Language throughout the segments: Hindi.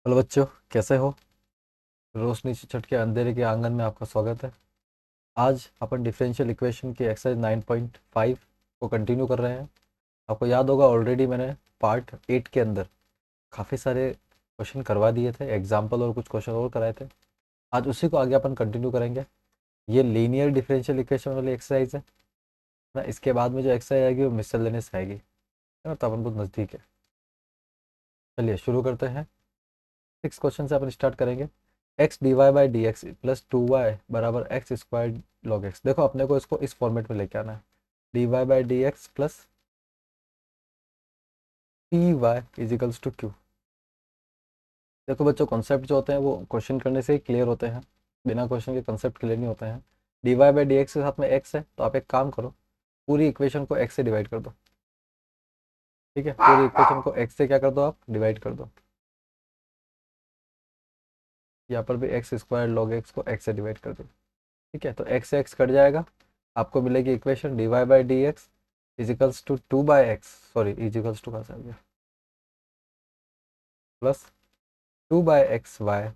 हेलो बच्चों, कैसे हो। रोशनी से छट के अंधेरे के आंगन में आपका स्वागत है। आज अपन डिफरेंशियल इक्वेशन की एक्सरसाइज 9.5 को कंटिन्यू कर रहे हैं। आपको याद होगा ऑलरेडी मैंने पार्ट 8 के अंदर काफ़ी सारे क्वेश्चन करवा दिए थे, एग्जाम्पल और कुछ क्वेश्चन और कराए थे। आज उसी को आगे अपन कंटिन्यू करेंगे। ये लीनियर डिफरेंशियल इक्वेशन वाली एक्सरसाइज है ना। इसके बाद में जो एक्सरसाइज आएगी वो मिसलेनियस आएगी, है ना, तो अपन बहुत नज़दीक है। चलिए शुरू करते हैं। 6 क्वेश्चन से अपन स्टार्ट करेंगे। X d y by d x plus 2y बराबर एक्स स्क्वायर लॉग एक्स। देखो अपने को इसको इस फॉर्मेट में लेके आना है। D y by d x plus t y equals to q. देखो बच्चों, कॉन्सेप्ट जो होते हैं वो क्वेश्चन करने से ही क्लियर होते हैं, बिना क्वेश्चन के कॉन्सेप्ट क्लियर नहीं होते हैं। D y by d x के साथ में एक्स है, तो आप एक काम करो, पूरी इक्वेशन को एक्स से डिवाइड कर दो। ठीक है, पूरी इक्वेशन को एक्स से क्या कर दो, आप डिवाइड कर दो। यहाँ पर भी एक्स स्क्वायर लॉग एक्स को एक्स से डिवाइड कर दो। ठीक है, तो एक्स से एक्स कट जाएगा, आपको मिलेगी equation d y by d x equals to 2/x, sorry equals to कहाँ से आ गया, प्लस 2/xy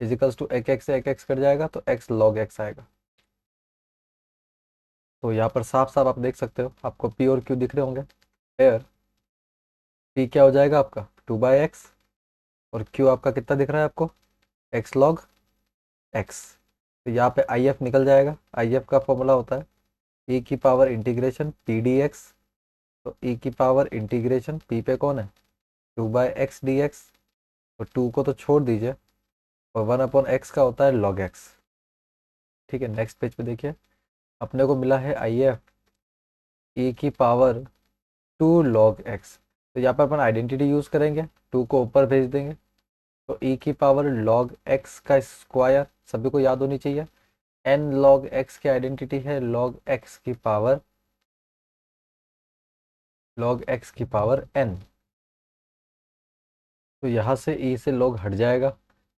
इजिकल्स टू एक एक्स से एक एक्स कट जाएगा तो x log x आएगा। तो यहाँ पर साफ साफ आप देख सकते हो, आपको p और q दिख रहे होंगे। एयर p क्या हो जाएगा आपका 2/x, और q आपका कितना दिख रहा है आपको, x log x। तो यहाँ पे आई एफ निकल जाएगा। आई एफ का फॉर्मूला होता है e की पावर इंटीग्रेशन p dx। तो e की पावर इंटीग्रेशन p पे कौन है 2/x dx, तो 2 को तो छोड़ दीजिए, और 1/x का होता है log x। ठीक है, नेक्स्ट पेज पे देखिए, अपने को मिला है आई एफ e की पावर 2 log x। तो यहाँ पर अपन आइडेंटिटी यूज़ करेंगे, 2 को ऊपर भेज देंगे, तो e की पावर log x का स्क्वायर सभी को याद होनी चाहिए। n log x की आइडेंटिटी है log x की पावर n। तो यहाँ से e से log हट जाएगा,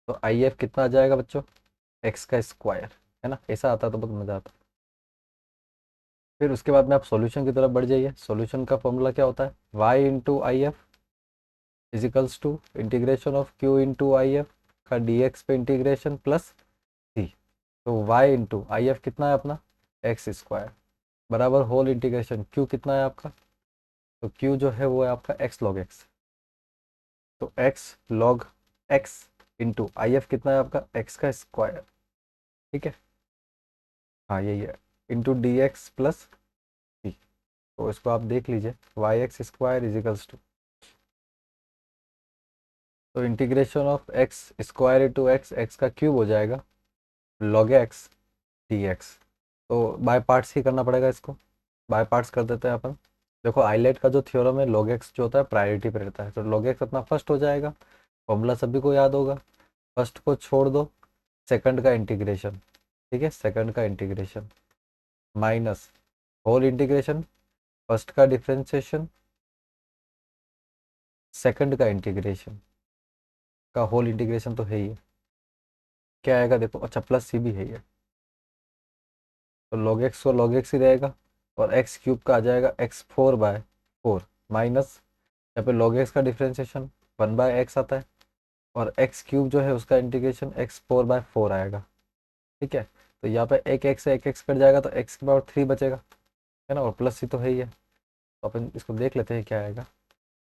तो आई एफ कितना आ जाएगा बच्चों, x का स्क्वायर, है ना। ऐसा आता तो बहुत मज़ा आता। फिर उसके बाद में आप सॉल्यूशन की तरफ बढ़ जाइए। सॉल्यूशन का फॉर्मूला क्या होता है, y into I F equals to integration of q into I F का dx पे इंटीग्रेशन प्लस c। तो y इंटू आई एफ कितना है अपना एक्स स्क्वायर बराबर होल इंटीग्रेशन q कितना है आपका, तो q जो है वो है आपका x log x। तो x log x into I F कितना है आपका x का स्क्वायर। ठीक है, हाँ यही है, इंटू डी एक्स प्लस सी। तो इसको आप देख लीजिए, y x square equals to, तो integration of x square into x, x का क्यूब हो जाएगा log x dx। तो बाय पार्ट्स ही करना पड़ेगा इसको, बाय पार्ट्स कर देते हैं अपन। देखो आइलेट का जो थ्योरम है, log x जो होता है प्रायोरिटी पे रहता है, तो log x अपना फर्स्ट हो जाएगा। फॉर्मूला सभी को याद होगा, फर्स्ट को छोड़ दो, सेकंड का इंटीग्रेशन। ठीक है, सेकंड का integration minus whole integration, first का डिफ्रेंशिएशन, सेकंड का इंटीग्रेशन का होल इंटीग्रेशन तो है ही है। क्या आएगा देखो, अच्छा प्लस सी भी है ही है, तो log x को log x ही रहेगा, और एक्स क्यूब का आ जाएगा x4/4 माइनस, यहाँ पे log x का डिफ्रेंशिएशन 1/x आता है, और एक्स क्यूब जो है उसका इंटीग्रेशन x4/4 आएगा। ठीक है, तो यहाँ पे एक एक्स से एक एक्स कट जाएगा तो x की पावर 3 बचेगा, है ना, और प्लस सी तो है ही है। तो अपन इसको देख लेते हैं क्या आएगा।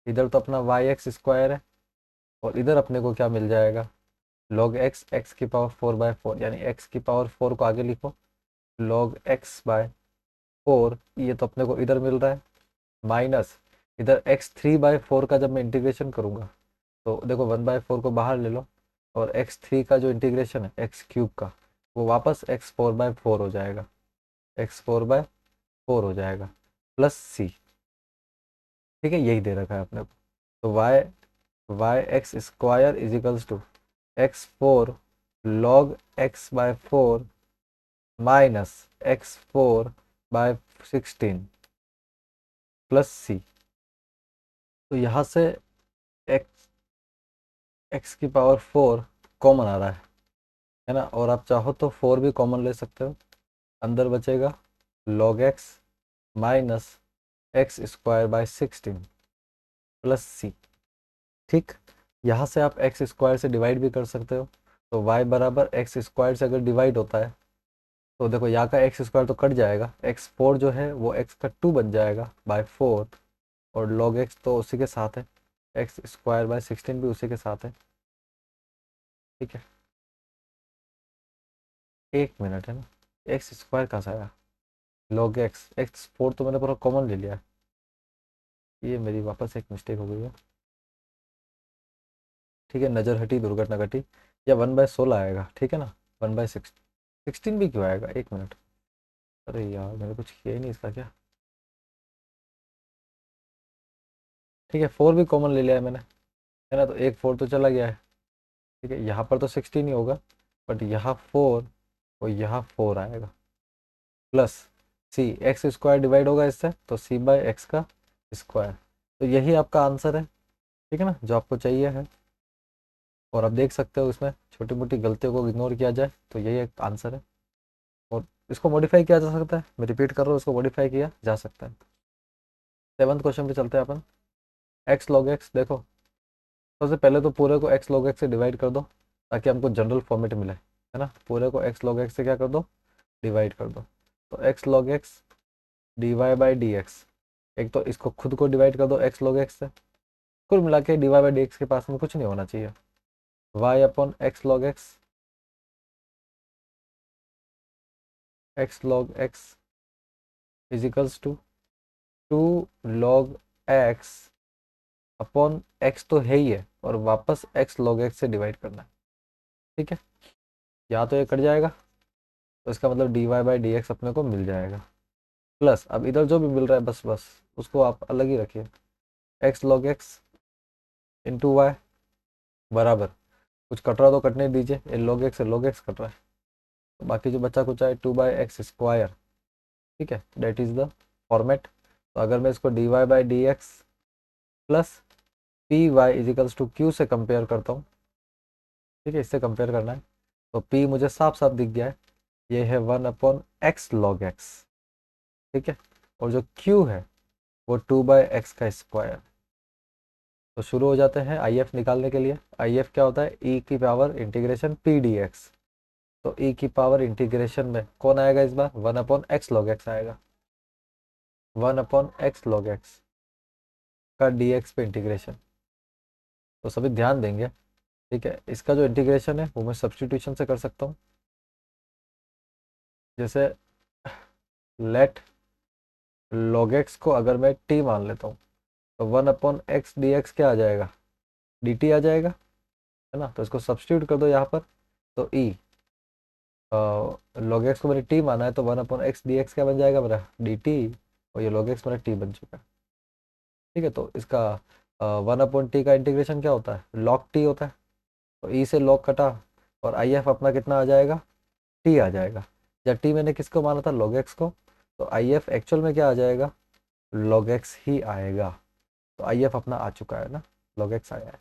इधर तो अपना वाई एक्स स्क्वायर है, और इधर अपने को क्या मिल जाएगा, log x x की पावर 4/4, यानी x की पावर 4 को आगे लिखो, log x/4, ये तो अपने को इधर मिल रहा है, माइनस इधर x3/4 का जब मैं इंटीग्रेशन करूँगा, तो देखो 1/4 को बाहर ले लो, और x3 का जो इंटीग्रेशन है एक्स क्यूब का, वो वापस x4/4 हो जाएगा, x4/4 हो जाएगा प्लस सी। ठीक है, यही दे रखा है अपने को। तो y x square equals to x4 log x/4 minus x4/16 plus सी। तो यहाँ से x x की पावर 4 कॉमन आ रहा है ना, और आप चाहो तो 4 भी कॉमन ले सकते हो। अंदर बचेगा log x minus x² by 16 plus सी। ठीक, यहाँ से आप एक्स स्क्वायर से डिवाइड भी कर सकते हो। तो वाई बराबर एक्स स्क्वायर से अगर डिवाइड होता है तो देखो यहाँ का एक्स स्क्वायर तो कट जाएगा, एक्स फोर जो है वो एक्स का टू बन जाएगा बाय फोर, और लॉग एक्स तो उसी के साथ है, एक्स स्क्वायर बाय 16 भी उसी के साथ है। ठीक है, एक मिनट है ना, एक्स स्क्वायर कहाँ से आया, लॉग एक्स, एक्स फोर तो मैंने पूरा कॉमन ले लिया है। ये मेरी वापस एक मिस्टेक हो गई है। ठीक है, नज़र हटी दुर्घटना घटी। या 1/16 आएगा, ठीक है ना, 1/6, 16 भी क्यों आएगा, एक मिनट, अरे यार मैंने कुछ किया ही नहीं इसका क्या। ठीक है, फोर भी कॉमन ले लिया है मैंने, है ना, तो एक फोर तो चला गया है। ठीक है, यहाँ पर तो 16 ही होगा, बट यहाँ फोर और यहाँ फोर आएगा, प्लस सी, एक्स स्क्वायर डिवाइड होगा इससे तो सी बाय एक्स का स्क्वायर। तो यही आपका आंसर है, ठीक है ना, जो आपको चाहिए है। और आप देख सकते हो इसमें छोटी मोटी गलतियों को इग्नोर किया जाए तो यही एक आंसर है। और इसको मॉडिफाई किया जा सकता है, मैं रिपीट कर रहा हूँ, इसको मॉडिफाई किया जा सकता है। सेवन्थ क्वेश्चन पे चलते हैं अपन। एक्स लॉग एक्स, देखो सबसे पहले तो पूरे को एक्स लॉग एक्स से डिवाइड कर दो ताकि हमको जनरल फॉर्मेट मिले, है ना, पूरे को एक्स लॉग एक्स से क्या कर दो, डिवाइड कर दो। तो x log x d y by d x, एक तो इसको खुद को डिवाइड कर दो एक्स लॉग एक्स से, कुल मिला के d y by d x के पास में कुछ नहीं होना चाहिए, y upon x log x, x log x is equals to two log x upon x तो है ही है, और वापस एक्स लॉग एक्स से डिवाइड करना है। ठीक है, या तो ये कट जाएगा तो इसका मतलब d y by d x अपने को मिल जाएगा, प्लस अब इधर जो भी मिल रहा है बस बस उसको आप अलग ही रखिए, x log x into y बराबर, कुछ कट रहा तो कटने दीजिए, ये लॉग एक्स कट रहा है, तो बाकी जो बच्चा कुछ है 2/x स्क्वायर। ठीक है, डेट इज़ द फॉर्मेट। तो अगर मैं इसको d y by d x plus p y equals to q से कंपेयर करता हूँ, ठीक है, इससे कंपेयर करना है, तो पी मुझे साफ साफ दिख गया है, ये है 1/x लॉग एक्स। ठीक है, और जो क्यू है वो 2/x का स्क्वायर। तो शुरू हो जाते हैं आई एफ निकालने के लिए। आई एफ क्या होता है, ई की power integration p D x. तो ई की पावर इंटीग्रेशन में कौन आएगा इस बार, 1/x लॉग एक्स आएगा, 1/x लॉग एक्स का डी एक्स पे इंटीग्रेशन। तो सभी ध्यान देंगे, ठीक है, इसका जो इंटीग्रेशन है वो मैं सब्सटीट्यूशन से कर सकता हूँ। जैसे लेट लॉग एक्स को अगर मैं टी मान लेता हूँ तो 1/x डी एक्स क्या आ जाएगा, डी टी आ जाएगा, है ना, तो इसको सब्सटीट्यूट कर दो यहाँ पर। तो ई लॉग एक्स को मैंने टी माना है तो 1/x डी एक्स क्या बन जाएगा मेरा, डी टी, और ये लॉग एक्स मेरा टी बन चुका है। ठीक है, तो इसका 1/t का इंटीग्रेशन क्या होता है, लॉग टी होता है, तो ई से लॉग कटा और आई एफ अपना कितना आ जाएगा, टी आ जाएगा। या टी मैंने किसको माना था, लॉग एक्स को, तो आई एफ एक्चुअल में क्या आ जाएगा, लॉग एक्स ही आएगा। तो आई एफ अपना आ चुका है ना, लॉग एक्स आया है।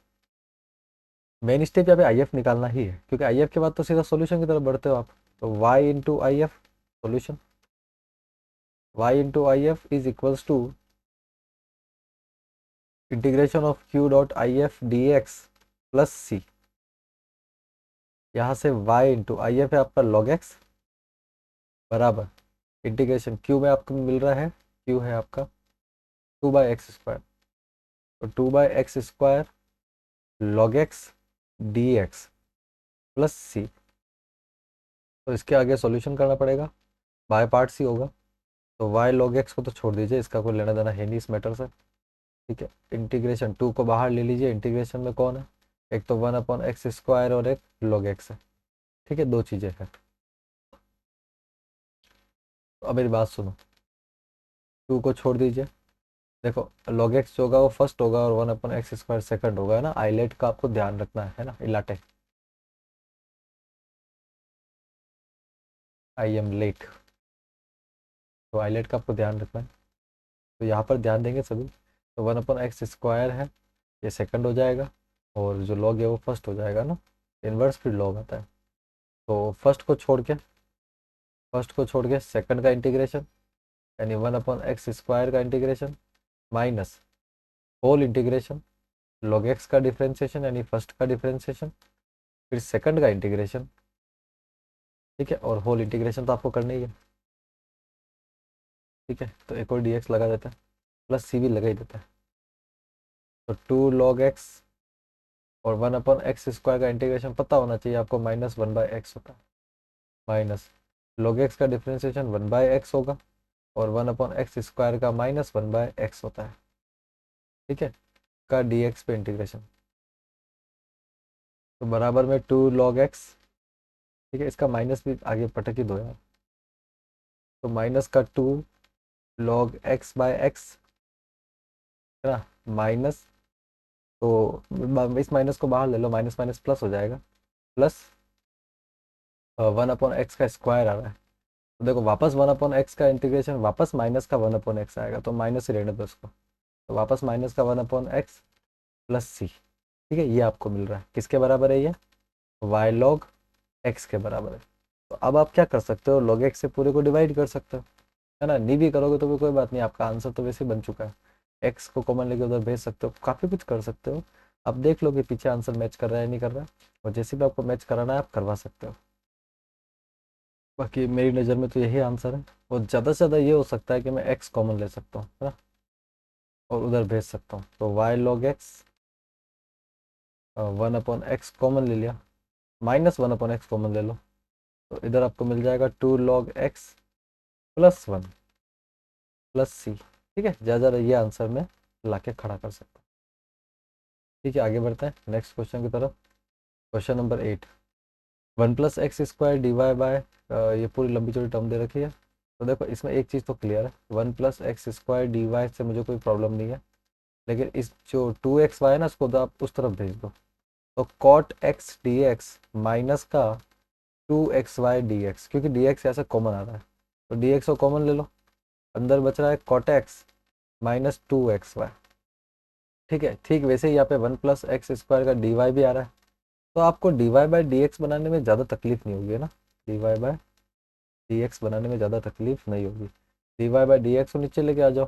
मेन स्टेप यहाँ पे आई एफ निकालना ही है, क्योंकि आई एफ के बाद तो सीधा सॉल्यूशन की तरफ बढ़ते हो आप। तो y into I F solution, y into I F is equals to integration of Q dot I F d x plus C. यहाँ से y इंटू आई एफ है आपका लॉग एक्स बराबर इंटीग्रेशन क्यू में आपको मिल रहा है, क्यू है आपका 2/x स्क्वायर, तो 2/x square log x d x plus सी। तो इसके आगे सॉल्यूशन करना पड़ेगा, बाय पार्ट्स ही होगा। तो y log x को तो छोड़ दीजिए, इसका कोई लेना देना है नहीं इस मैटर से। ठीक है, इंटीग्रेशन 2 को बाहर ले लीजिए, इंटीग्रेशन में कौन है, एक तो 1/x स्क्वायर और एक log x है। ठीक है, दो चीज़ें हैं। तो अब मेरी बात सुनो, 2 को छोड़ दीजिए, देखो log x जो होगा वो फर्स्ट होगा और 1/x स्क्वायर सेकंड होगा, है ना, आईलेट का आपको ध्यान रखना है ना, इलाटे, आई एम लेट, तो आईलेट का आपको ध्यान रखना है। तो यहाँ पर ध्यान देंगे सभी। तो 1/x स्क्वायर है, ये सेकंड हो जाएगा, और जो लॉग है वो फर्स्ट हो जाएगा ना, इन्वर्स फिर लॉग आता है। तो फर्स्ट को छोड़ के सेकंड का इंटीग्रेशन, यानी 1/x स्क्वायर का integration minus whole integration log x का डिफ्रेंशिएशन यानी फर्स्ट का डिफ्रेंशिएशन, फिर सेकंड का इंटीग्रेशन, ठीक है, और होल इंटीग्रेशन तो आपको करना ही है, ठीक है। तो एक और dx लगा देता है, प्लस सी भी लगा ही देता है। तो 2 log x और 1/x² का इंटीग्रेशन पता होना चाहिए आपको, -1/x होता है, माइनस log x का डिफ्रेंशिएशन 1/x होगा और 1/x² का -1/x होता है, ठीक है, का dx पे इंटीग्रेशन। तो बराबर में 2 log x, ठीक है, इसका माइनस भी आगे पटक ही दो यार। तो माइनस का 2 log x/x है ना, माइनस, तो इस माइनस को बाहर ले लो, माइनस माइनस प्लस हो जाएगा, प्लस 1/x का स्क्वायर आ रहा है। तो देखो वापस 1/x का इंटीग्रेशन, वापस माइनस का 1/x आएगा, तो माइनस ही रहने दो इसको। तो वापस माइनस का 1/x प्लस सी, ठीक है, ये आपको मिल रहा है। किसके बराबर है ये? y log x के बराबर है। तो अब आप क्या कर सकते हो, log x से पूरे को डिवाइड कर सकते हो, है ना। नहीं भी करोगे तो भी कोई बात नहीं, आपका आंसर तो वैसे ही बन चुका है। x को कॉमन लेके उधर भेज सकते हो, काफ़ी कुछ कर सकते हो। अब देख लो कि पीछे आंसर मैच कर रहा है नहीं कर रहा है, और जैसे भी आपको मैच कराना है आप करवा सकते हो। बाकी मेरी नज़र में तो यही आंसर है, और ज़्यादा से ज़्यादा ये हो सकता है कि मैं x कॉमन ले सकता हूँ, है ना, और उधर भेज सकता हूँ। तो y log x 1/x common ले लिया, -1/x कॉमन ले लो, तो इधर आपको मिल जाएगा 2 log x प्लस 1 प्लस सी, ठीक है। ज़्यादा ज़्यादा ये आंसर में ला के खड़ा कर सकता हूँ, ठीक है। आगे बढ़ते हैं नेक्स्ट क्वेश्चन की तरफ। Question number 8, 1+x² dy bye, ये पूरी लंबी चौड़ी टर्म दे रखी है। तो देखो इसमें एक चीज़ तो क्लियर है, 1+x² dy से मुझे कोई प्रॉब्लम नहीं है, लेकिन इस जो 2xy है ना, इसको तो आप उस तरफ भेज दो। तो cot x dx माइनस का 2xy dx, क्योंकि dx ऐसा कॉमन आ रहा है, तो dx को कॉमन ले लो, अंदर बच रहा है cot x माइनस 2xy, ठीक है। ठीक वैसे ही यहाँ पे 1+x² का dy भी आ रहा है, तो आपको dy बाई dx बनाने में ज़्यादा तकलीफ नहीं होगी, है ना। dy बाई dx बनाने में ज़्यादा तकलीफ नहीं होगी। dy बाई dx को नीचे लेके आ जाओ,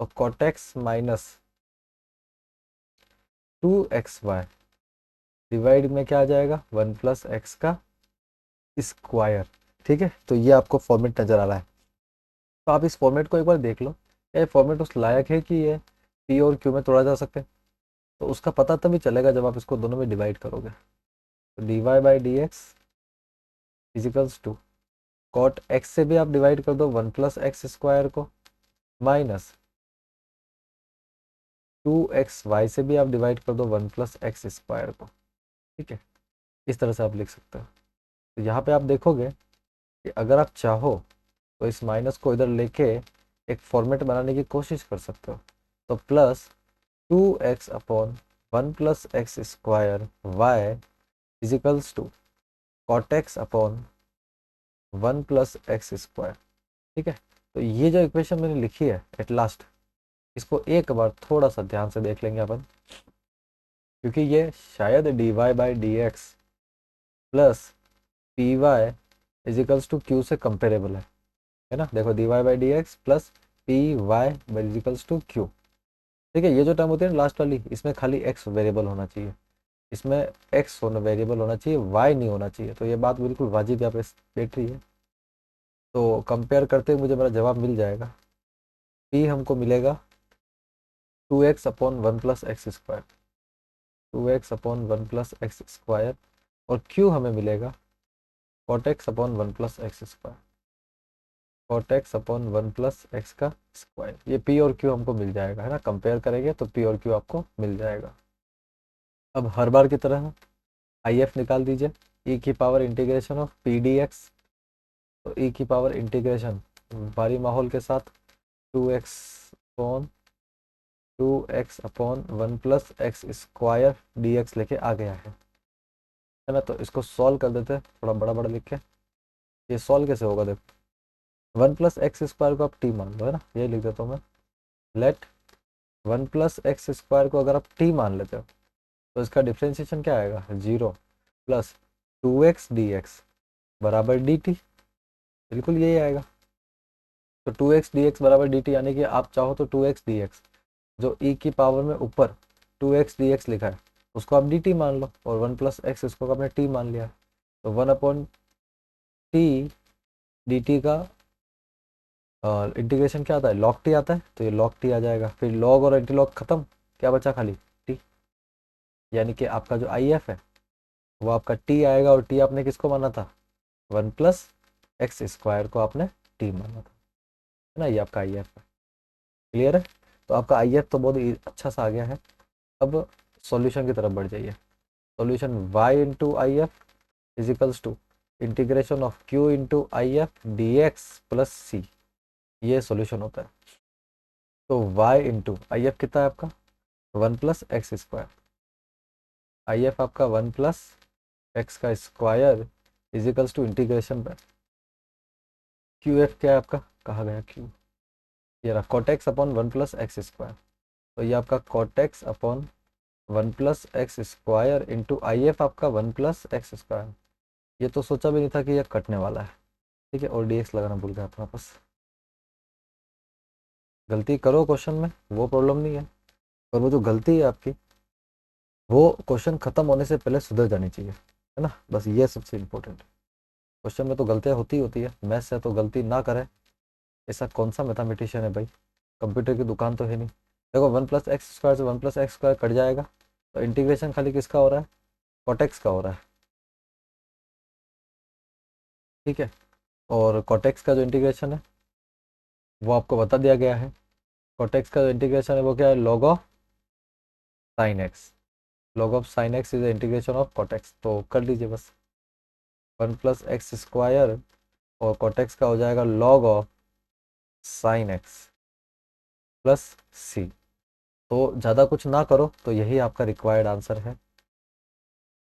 तो cot x minus 2xy divide में क्या आ जाएगा, 1+x का स्क्वायर, ठीक है। तो ये आपको फॉर्मेट नज़र आ रहा है, तो आप इस फॉर्मेट को एक बार देख लो, ये फॉर्मेट उस लायक है कि ये पी और क्यू में तोड़ा जा सकते हैं। तो उसका पता तभी चलेगा जब आप इसको दोनों में डिवाइड करोगे। तो dy by d x equals to, cot x से भी आप डिवाइड कर दो 1+x² को, माइनस 2xy से भी आप डिवाइड कर दो 1+x² को, ठीक है। इस तरह से आप लिख सकते हो। तो यहाँ पे आप देखोगे कि अगर आप चाहो तो इस माइनस को इधर लेके एक फॉर्मेट बनाने की कोशिश कर सकते हो। तो plus 2x/1+x² y equals to cot x/1+x², ठीक है। तो ये जो इक्वेशन मैंने लिखी है एट लास्ट, इसको एक बार थोड़ा सा ध्यान से देख लेंगे अपन, क्योंकि ये शायद dy by d x plus p y equals to q से कंपेरेबल है ना। देखो dy by d x plus p y equals to q, ठीक है। ये जो टर्म होती है ना लास्ट वाली, इसमें खाली x वेरिएबल होना चाहिए, इसमें x होना वेरिएबल होना चाहिए, y नहीं होना चाहिए। तो ये बात बिल्कुल वाजिब यहाँ पे बैठ रही है। तो कंपेयर करते हुए मुझे मेरा जवाब मिल जाएगा, p हमको मिलेगा 2x/1+x², 2x/1+x², और q हमें मिलेगा cot x/1+x², cot x/1+x का स्क्वायर। ये p और q हमको मिल जाएगा, है ना। कंपेयर करेंगे तो p और q आपको मिल जाएगा। अब हर बार की तरह IF निकाल दीजिए, e की power integration of P D x. तो e की पावर इंटीग्रेशन बारी माहौल के साथ 2x/1+x² dx लेके आ गया है ना। तो इसको सॉल्व कर देते हैं थोड़ा बड़ा बड़ा लिख के। ये सॉल्व कैसे होगा, देखो 1+x² को आप t मान लो, है ना, ये लिख देता हूँ मैं। लेट 1+x² को अगर आप t मान लेते हो तो इसका डिफ्रेंशिएशन क्या आएगा, 0 प्लस 2x dx बराबर dt, बिल्कुल यही आएगा। तो 2x dx बराबर dt, यानी कि आप चाहो तो 2x dx जो e की पावर में ऊपर 2x dx लिखा है उसको आप dt मान लो, और 1 प्लस एक्स इसको आपने t मान लिया, तो 1/t dt का इंटीग्रेशन क्या आता है, log t आता है, तो ये log t आ जाएगा। फिर log और एंटी लॉग खत्म, क्या बचा खाली t, यानी कि आपका जो IF है वो आपका t आएगा, और t आपने किसको माना था, 1 प्लस एक्स स्क्वायर को आपने t माना था, है ना, ये आपका IF है। क्लियर है, तो आपका IF तो बहुत अच्छा सा आ गया है। अब सॉल्यूशन की तरफ बढ़ जाइए। Solution y into I F equals to integration of q into I F d x plus C, ये सॉल्यूशन होता है। तो y इंटू आई एफ कितना है आपका 1 plus x square, I F आपका 1 प्लस एक्स का स्क्वायर इजिकल्स टू इंटीग्रेशन पर क्यू एफ क्या है आपका, कहा गया क्यू, ये रहा cot x upon 1 plus x square, तो ये आपका cot x upon 1 plus x square into I F आपका 1 प्लस एक्स स्क्वायर। ये तो सोचा भी नहीं था कि ये कटने वाला है, ठीक है, और डी एक्स लगाना भूल गया अपना पास। गलती करो क्वेश्चन में, वो प्रॉब्लम नहीं है, पर वो जो गलती है आपकी वो क्वेश्चन खत्म होने से पहले सुधर जानी चाहिए, है ना, बस ये सबसे इम्पोर्टेंट है। क्वेश्चन में तो गलतियाँ होती है, मैथ्स है तो गलती ना करे, ऐसा कौन सा मैथमेटिशियन है भाई, कंप्यूटर की दुकान तो है नहीं। देखो 1 प्लस एक्स स्क्वायर से 1 प्लस एक्स स्क्वायर कट जाएगा, तो इंटीग्रेशन खाली किसका हो रहा है, कॉटेक्स का हो रहा है, ठीक है। और कॉटेक्स का जो इंटीग्रेशन है वो आपको बता दिया गया है। कॉटेक्स का जो इंटीग्रेशन है वो क्या है, log of sine x, log of sine x is the integration of cot x, तो कर लीजिए बस 1 प्लस एक्स स्क्वायर और कॉटेक्स का हो जाएगा log of sine x plus सी। तो ज़्यादा कुछ ना करो, तो यही आपका रिक्वायर्ड आंसर है,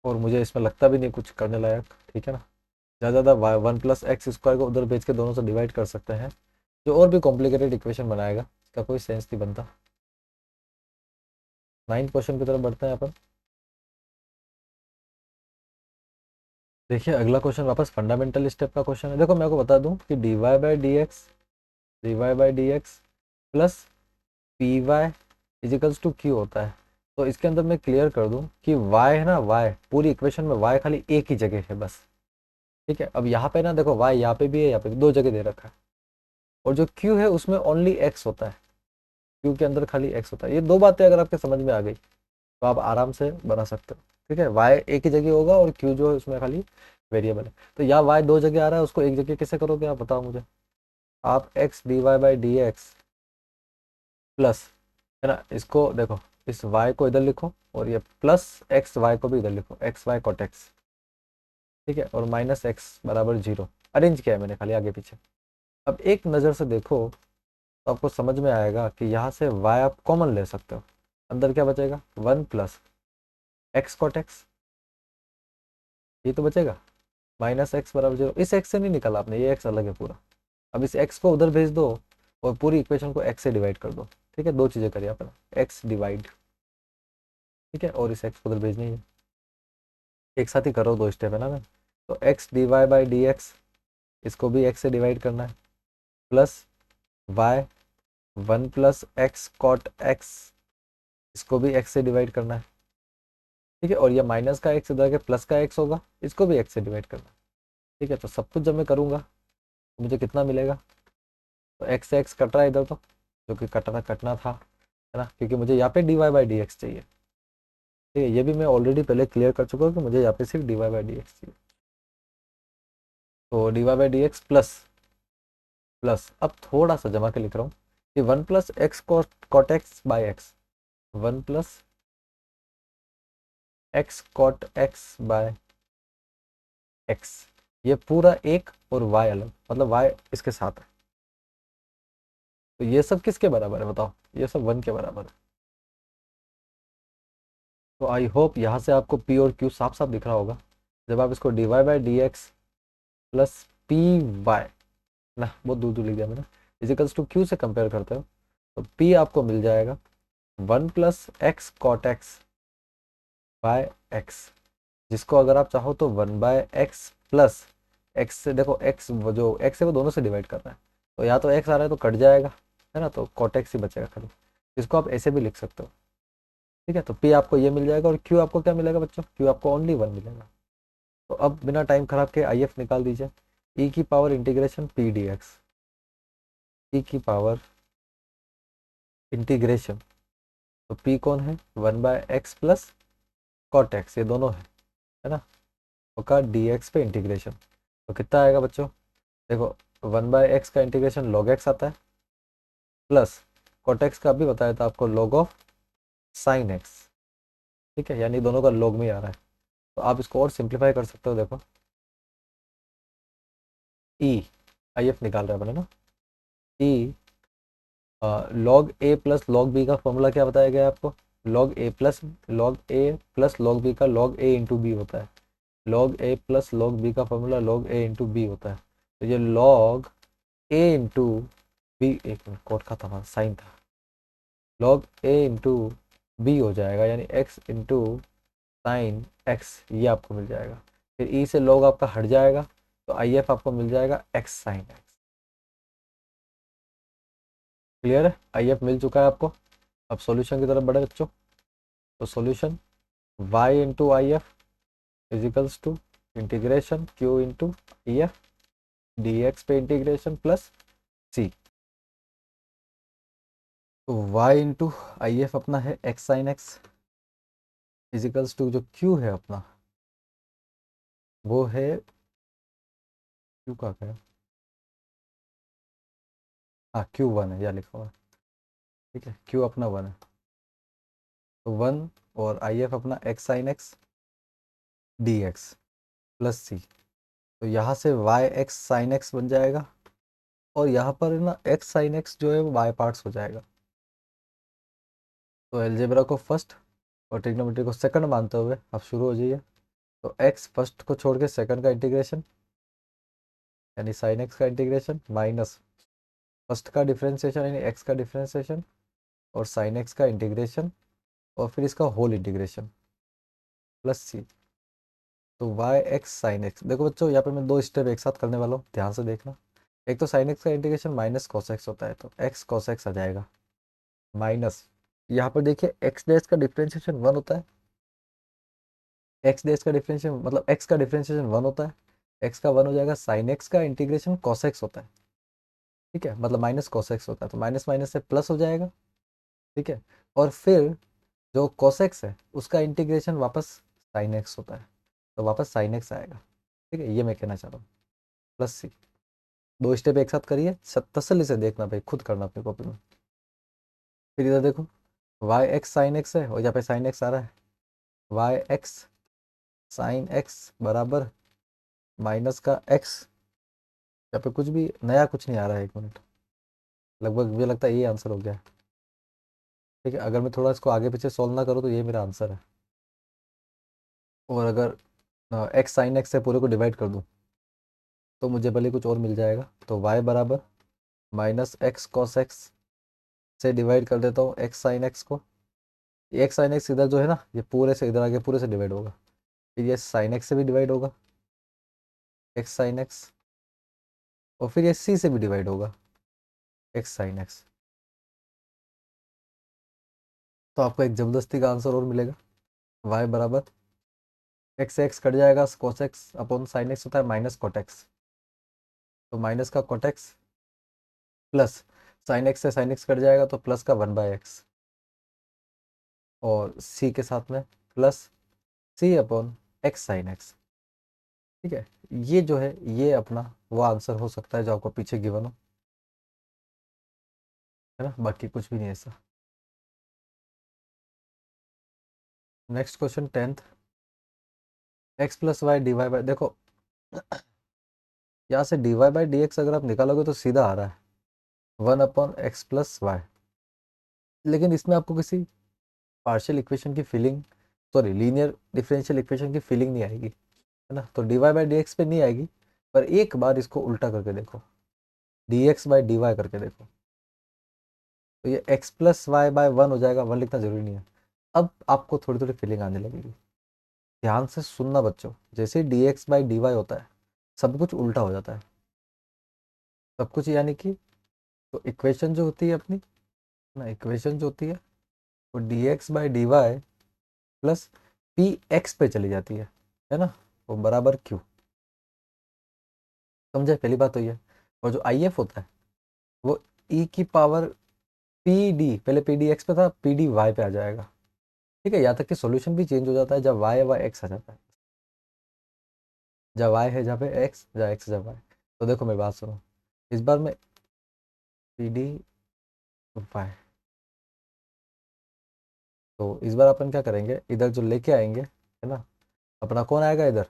और मुझे इसमें लगता भी नहीं कुछ करने लायक, ठीक है ना। ज़्यादा ज़्यादा 1 प्लस एक्स स्क्वायर को उधर भेज के दोनों से डिवाइड कर सकते हैं, जो और भी कॉम्प्लिकेटेड इक्वेशन बनाएगा इसका कोई सेंस नहीं बनता। 9th क्वेश्चन की तरफ बढ़ते हैं अपन। देखिए अगला क्वेश्चन वापस फंडामेंटल स्टेप का क्वेश्चन है। देखो मैं आपको बता दूं कि dy/dx plus p y equals to q होता है। तो इसके अंदर मैं क्लियर कर दूं कि y है ना, y पूरी इक्वेशन में y खाली एक ही जगह है बस, ठीक है। अब यहाँ पे ना देखो y यहाँ पे भी है, यहाँ पे भी दो जगह दे रखा है, और जो q है उसमें ओनली x होता है, q के अंदर खाली x होता है। ये दो बातें अगर आपके समझ में आ गई तो आप आराम से बना सकते हो, ठीक है। y एक ही जगह होगा और q जो है उसमें खाली वेरिएबल है। तो यहाँ y दो जगह आ रहा है, उसको एक जगह कैसे करोगे आप बताओ मुझे। आप x dy/dx प्लस, है ना, इसको देखो, इस y को इधर लिखो और ये प्लस एक्स वाई को भी इधर लिखो, एक्स वाई कॉट एक्स, ठीक है, और माइनस एक्स बराबर 0 अरेंज किया है मैंने खाली आगे पीछे। अब एक नज़र से देखो तो आपको समझ में आएगा कि यहाँ से y आप कॉमन ले सकते हो, अंदर क्या बचेगा 1 प्लस एक्स कॉट एक्स, ये तो बचेगा, माइनस एक्स बराबर 0। इस एक्स से नहीं निकाला आपने, ये एक्स अलग है पूरा। अब इस एक्स को उधर भेज दो और पूरी इक्वेशन को एक्स से डिवाइड कर दो, ठीक है, दो चीज़ें करिए आपने, एक्स डिवाइड, ठीक है, और इस एक्स को उधर भेजनी है, एक साथ ही करो, दो स्टेप है ना मैं। तो एक्स dy/dx इसको भी एक्स से डिवाइड करना है, plus y 1 plus x cot x इसको भी एक्स से डिवाइड करना है, ठीक है, और ये माइनस का एक्स इधर के प्लस का एक्स होगा, इसको भी एक्स से डिवाइड करना है, ठीक है। तो सब कुछ जब मैं करूँगा तो मुझे कितना मिलेगा, तो एक्स से एक्स कट रहा है इधर, तो जो कि कटना कटना था, है ना, क्योंकि मुझे यहाँ पे dy/dx चाहिए, ठीक है। ये भी मैं ऑलरेडी पहले क्लियर कर चुका हूँ कि मुझे यहाँ पे सिर्फ dy/dx चाहिए। तो dy/dx प्लस प्लस, अब थोड़ा सा जमा के लिख रहा हूँ कि 1 plus x cot x by x, 1 plus x cot x by x, ये पूरा एक और y अलग, मतलब y इसके साथ है। तो ये सब किसके बराबर है बताओ, ये सब 1 के बराबर है। तो आई होप यहाँ से आपको p और q साफ साफ दिख रहा होगा। जब आप इसको dy/dx प्लस पी वाई, ना बहुत दूर दूर लिख दिया मैंने, इजिकल्स टू q से कंपेयर करते हो, तो p आपको मिल जाएगा 1 plus x cot x by x, जिसको अगर आप चाहो तो 1/x प्लस एक्स से, देखो एक्स जो एक्स है वो दोनों से डिवाइड कर रहा है, तो या तो एक्स आ रहा है तो कट जाएगा, है ना, तो कॉट एक्स ही बचेगा खाली। इसको आप ऐसे भी लिख सकते हो, ठीक है, तो P आपको ये मिल जाएगा और Q आपको क्या मिलेगा बच्चों, Q आपको ओनली 1 मिलेगा। तो अब बिना टाइम खराब के IF निकाल दीजिए, e की power integration P dx, e की पावर इंटीग्रेशन, तो P कौन है, 1/x प्लस कॉट एक्स, ये दोनों है ना, का dx पे इंटीग्रेशन, तो कितना आएगा बच्चों, देखो 1/x का इंटीग्रेशन log x आता है, प्लस कॉट एक्स का भी बताया था आपको log ऑफ साइन एक्स, ठीक है, यानी दोनों का log में ही आ रहा है। तो आप इसको और सिंप्लीफाई कर सकते हो, देखो ई IF निकाल रहे हैं अपने ना, ई log a plus log b का फॉर्मूला क्या बताया गया है आपको, log a का log a इंटू बी होता है, log a plus log b का formula log a into b होता है, तो ये log a इंटू बी, एक मिनट कोट का था, साइन था, log a इंटू बी हो जाएगा, यानी x इंटू साइन x, ये आपको मिल जाएगा। फिर e से log आपका हट जाएगा, तो IF आपको मिल जाएगा x साइन x। क्लियर है, IF मिल चुका है आपको। अब सॉल्यूशन की तरफ बढ़े बच्चों, तो solution y into IF equals to integration q into IF dx पे इंटीग्रेशन प्लस c, तो y इंटू IF अपना है x sine x equals to जो q है अपना, वो है q का क्या है, हाँ q1 है, या लिखा हुआ है, ठीक है, q अपना 1 है, तो 1 और IF अपना x sine x dx plus c, तो यहाँ से वाई एक्स साइन एक्स बन जाएगा, और यहाँ पर ना एक्स साइन एक्स जो है वो बाय पार्ट्स हो जाएगा, तो एलजेब्रा को फर्स्ट और ट्रिग्नोमेट्री को सेकंड मानते हुए आप शुरू हो जाइए। तो एक्स फर्स्ट को छोड़ के सेकंड का इंटीग्रेशन, यानी साइन एक्स का इंटीग्रेशन, माइनस फर्स्ट का डिफ्रेंसिएशन यानी एक्स का डिफ्रेंसिएशन, और साइन एक्स का इंटीग्रेशन, और फिर इसका होल इंटीग्रेशन प्लस सी, तो वाई एक्स साइन एक्स, देखो बच्चों यहाँ पे मैं दो स्टेप एक साथ करने वाला हूँ, ध्यान से देखना। एक तो साइन एक्स का इंटीग्रेशन माइनस कॉस एक्स होता है, तो एक्स कॉस एक्स आ जाएगा, माइनस यहाँ पर देखिए एक्स डैश का डिफरेंशिएशन 1 होता है, एक्स डैश का डिफरेंशिएशन मतलब एक्स का डिफरेंशिएशन 1 होता है, एक्स का 1 हो जाएगा, साइन एक्स का इंटीग्रेशन कॉस एक्स होता है, ठीक है, मतलब माइनस कॉस एक्स होता है, तो माइनस माइनस से प्लस हो जाएगा, ठीक है, और फिर जो कॉस एक्स है उसका इंटीग्रेशन वापस साइन एक्स होता है, तो वापस साइन एक्स आएगा, ठीक है, ये मैं कहना चाह रहा हूँ, प्लस सी, दो स्टेप एक साथ करिए, तसल्ली से देखना भाई, खुद करना अपनी कॉपी में। फिर इधर देखो वाई एक्स साइन एक्स है, और यहाँ पे साइन एक्स आ रहा है, वाई एक्स साइन एक्स बराबर माइनस का एक्स, यहाँ पे कुछ भी नया कुछ नहीं आ रहा है, एक मिनट, लगभग मुझे लगता है ये आंसर हो गया, ठीक है, अगर मैं थोड़ा इसको आगे पीछे सॉल्व ना करूँ तो ये मेरा आंसर है, और अगर एक्स साइन एक्स से पूरे को डिवाइड कर दूँ तो मुझे भले कुछ और मिल जाएगा, तो y बराबर माइनस एक्स कॉस एक्स से डिवाइड कर देता हूँ एक्स साइन एक्स को, एक्स साइन एक्स इधर जो है ना ये पूरे से इधर आगे पूरे से डिवाइड होगा, फिर ये साइन एक्स से भी डिवाइड होगा एक्स साइन एक्स, और फिर ये सी से भी डिवाइड होगा एक्स साइन एक्स, तो आपको एक जबरदस्ती का आंसर और मिलेगा, y बराबर एक्स एक्स कट जाएगा, cos x upon sine x होता है माइनस कॉट एक्स, तो माइनस का cot x plus sine x से साइन एक्स कट जाएगा, तो प्लस का 1/x, और सी के साथ में प्लस सी अपॉन एक्स साइन एक्स, ठीक है, ये जो है ये अपना वो आंसर हो सकता है जो आपको पीछे गिवन हो, है ना, बाकी कुछ भी नहीं ऐसा। Next question 10th, x plus y d y by, देखो यहाँ से d y by d x अगर आप निकालोगे तो सीधा आ रहा है 1/x+y, लेकिन इसमें आपको किसी पार्शियल इक्वेशन की feeling, sorry linear differential equation की फीलिंग नहीं आएगी, है ना, तो d y by d x पे नहीं आएगी, पर एक बार इसको उल्टा करके देखो, d x by d y करके देखो, तो ये x प्लस वाई बाय 1 हो जाएगा, 1 लिखना जरूरी नहीं है, अब आपको थोड़ी थोड़ी फीलिंग आने लगेगी, ध्यान से सुनना बच्चों, जैसे d x by d y होता है सब कुछ उल्टा हो जाता है, सब कुछ यानी कि, तो इक्वेशन जो होती है अपनी ना, इक्वेशन जो होती है वो d x by d y plus p x पे चली जाती है ना, वो बराबर क्यू। समझे, पहली बात तो ये। और जो आई एफ होता है वो ई की पावर पी डी, पहले पी डी एक्स पे था, पी डी वाई पे आ जाएगा। ठीक है, यहाँ तक कि सॉल्यूशन भी चेंज हो जाता है जब वाई व एक्स आ जाता है, जब वाई है जहाँ पे एक्स, जहाँ एक्स जब वाई। तो देखो मेरी बात सुनो, इस बार में पी डी वाई, तो इस बार अपन क्या करेंगे, इधर जो लेके आएंगे है ना, अपना कौन आएगा इधर,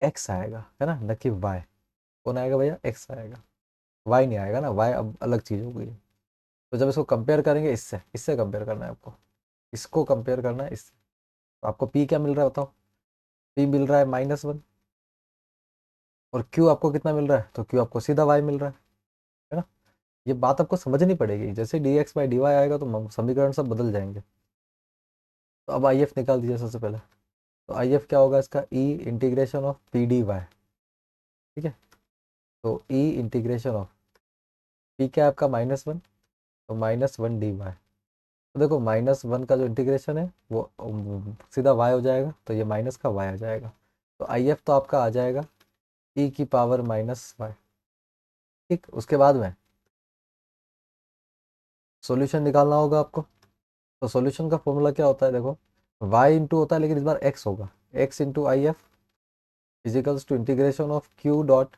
एक्स आएगा है ना, न कि वाई। कौन आएगा भैया, एक्स आएगा, वाई नहीं आएगा ना, वाई अब अलग चीज़ हो गई। तो जब इसको कंपेयर करेंगे इससे, इससे कंपेयर करना है आपको, इसको कंपेयर करना है इससे। तो आपको पी क्या मिल रहा है बताओ, पी मिल रहा है -1, और क्यू आपको कितना मिल रहा है, तो क्यू आपको सीधा वाई मिल रहा है ना। ये बात आपको समझनी पड़ेगी, जैसे d x by d y आएगा तो समीकरण सब बदल जाएंगे। तो अब आई एफ निकाल दीजिए सबसे पहले। तो आई एफ क्या होगा इसका, e integration of P d y. ठीक है, तो ई इंटीग्रेशन ऑफ पी क्या है आपका -1, तो -1 डी वाई। तो देखो -1 का जो इंटीग्रेशन है वो सीधा वाई हो जाएगा, तो ये माइनस का वाई आ जाएगा। तो आई एफ तो आपका आ जाएगा ई की पावर -वाई। ठीक, उसके बाद में सॉल्यूशन निकालना होगा आपको। तो सॉल्यूशन का फॉर्मूला क्या होता है, देखो वाई इंटू होता है, लेकिन इस बार एक्स होगा, x into I F equals to integration of Q dot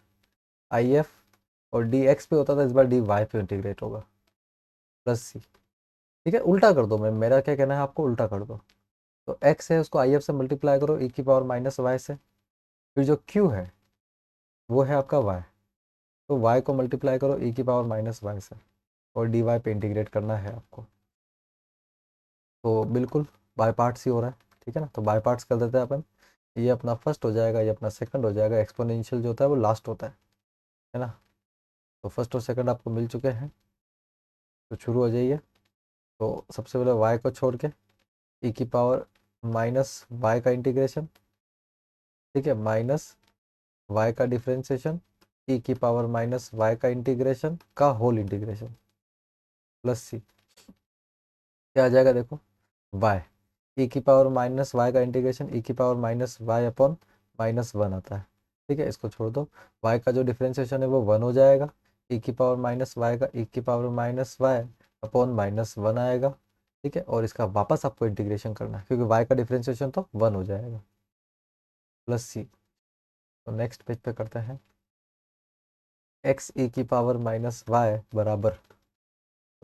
I F, और डी एक्स पे होता था, इस बार डी वाई पे इंटीग्रेट होगा, प्लस सी। ठीक है, उल्टा कर दो, मैं मेरा क्या कहना है आपको, उल्टा कर दो। तो एक्स है उसको आई एफ से मल्टीप्लाई करो ई की पावर -वाई से, फिर जो क्यू है वो है आपका वाई, तो वाई को मल्टीप्लाई करो ई की पावर -वाई से, और डी वाई पे इंटीग्रेट करना है आपको। तो बिल्कुल बाय पार्ट्स ही हो रहा है। ठीक है ना, तो बाय पार्ट्स कर देते हैं अपन। ये अपना फर्स्ट हो जाएगा, ये अपना सेकंड हो जाएगा, एक्सपोनेंशियल जो होता है वो लास्ट होता है ना। तो फर्स्ट और सेकंड आपको मिल चुके हैं, तो शुरू हो जाइए। तो सबसे पहले वाई को छोड़ के ई की पावर -वाई का इंटीग्रेशन, ठीक है, माइनस वाई का डिफ्रेंशिएशन, ई की पावर -वाई का इंटीग्रेशन का होल इंटीग्रेशन, प्लस सी। क्या आ जाएगा देखो, वाई ई की पावर -वाई का इंटीग्रेशन ई की पावर -वाई अपॉन -1 आता है। ठीक है, इसको छोड़ दो, वाई का जो डिफ्रेंशिएशन है वो 1 हो जाएगा, ई की पावर -वाई का ई की पावर -वाई अपॉन -1 आएगा। ठीक है, और इसका वापस आपको इंटीग्रेशन करना है, क्योंकि वाई का डिफ्रेंशिएशन तो 1 हो जाएगा, प्लस सी। तो नेक्स्ट पेज पे करते हैं, एक्स ई की पावर -वाई बराबर,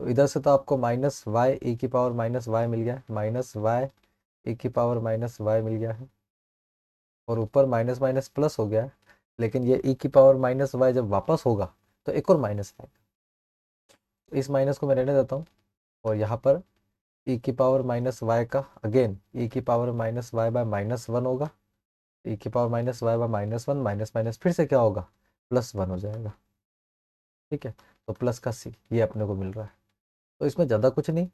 तो इधर से तो आपको -वाई ई की पावर -वाई मिल गया, -वाई ई की पावर -वाई मिल गया है, और ऊपर माइनस माइनस प्लस हो गया है। लेकिन ये ई की पावर -वाई जब वापस होगा तो एक और माइनस आएगा, इस माइनस को मैं रहने देता हूँ। और यहाँ पर ई की पावर -वाई का अगेन ई की पावर -वाई बाय -1 होगा, ई की power -y by -1, minus minus फिर से क्या होगा, +1 हो जाएगा। ठीक है, तो प्लस का सी ये अपने को मिल रहा है। तो इसमें ज़्यादा कुछ नहीं,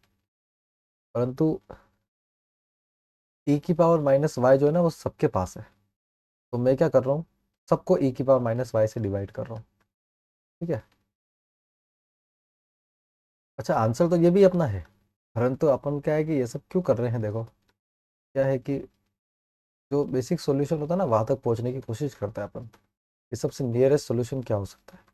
परंतु ई की पावर -वाई जो है ना वो सबके पास है, तो मैं क्या कर रहा हूँ, सबको ई की पावर -वाई से डिवाइड कर रहा हूँ। ठीक है, अच्छा आंसर तो ये भी अपना है, परंतु अपन क्या है कि ये सब क्यों कर रहे हैं, देखो क्या है कि जो बेसिक सॉल्यूशन होता है ना वहां तक पहुंचने की कोशिश करता है अपन, ये सबसे नियरेस्ट सॉल्यूशन क्या हो सकता है।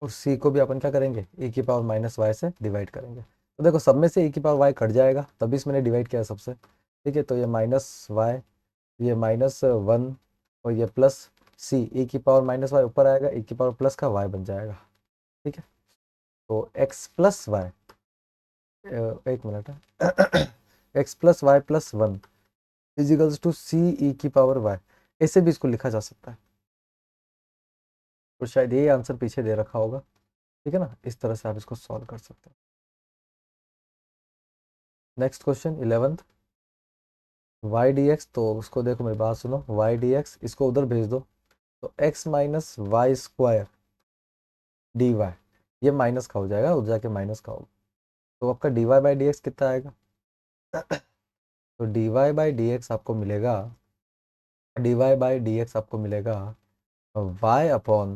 और सी को भी अपन क्या करेंगे, ई की पावर -वाई से डिवाइड करेंगे। तो देखो सब में से ई की पावर वाई कट जाएगा, तभी इसमें डिवाइड किया है सबसे। ठीक है, तो ये -वाई, ये -1, और ये प्लस सी, ई की पावर -वाई ऊपर आएगा, ई की पावर प्लस का वाई बन जाएगा। ठीक है, तो एक्स प्लस वाई, एक मिनट है, x plus y plus 1 equals to C e की पावर वाई, ऐसे भी इसको लिखा जा सकता है। तो शायद यही आंसर पीछे दे रखा होगा। ठीक है ना, इस तरह से आप इसको सॉल्व कर सकते हैं। Next question 11th, y d x, तो उसको देखो मेरी बात सुनो, वाई डी एक्स इसको उधर भेज दो, तो x -y square d y, ये माइनस का हो जाएगा, उधर जाके माइनस का होगा, तो आपका d y by d x कितना आएगा। तो d y by d x आपको मिलेगा, d y by d x आपको मिलेगा वाई अपॉन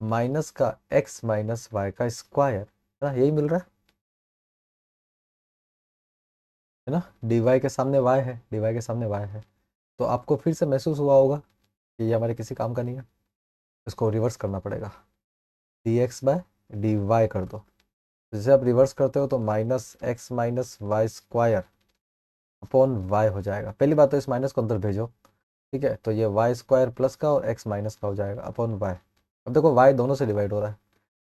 माइनस का एक्स माइनस वाई का स्क्वायर, है ना, यही मिल रहा है ना। डी वाई के सामने वाई है, डी वाई के सामने वाई है। तो आपको फिर से महसूस हुआ होगा कि ये हमारे किसी काम का नहीं है, इसको रिवर्स करना पड़ेगा। D x by d y कर दो। जैसे आप रिवर्स करते हो तो minus x minus y square upon y हो जाएगा। पहली बात तो इस माइनस को अंदर भेजो, ठीक है। तो ये वाई स्क्वायर प्लस का और एक्स माइनस का हो जाएगा अपॉन वाई। अब देखो वाई दोनों से डिवाइड हो रहा है,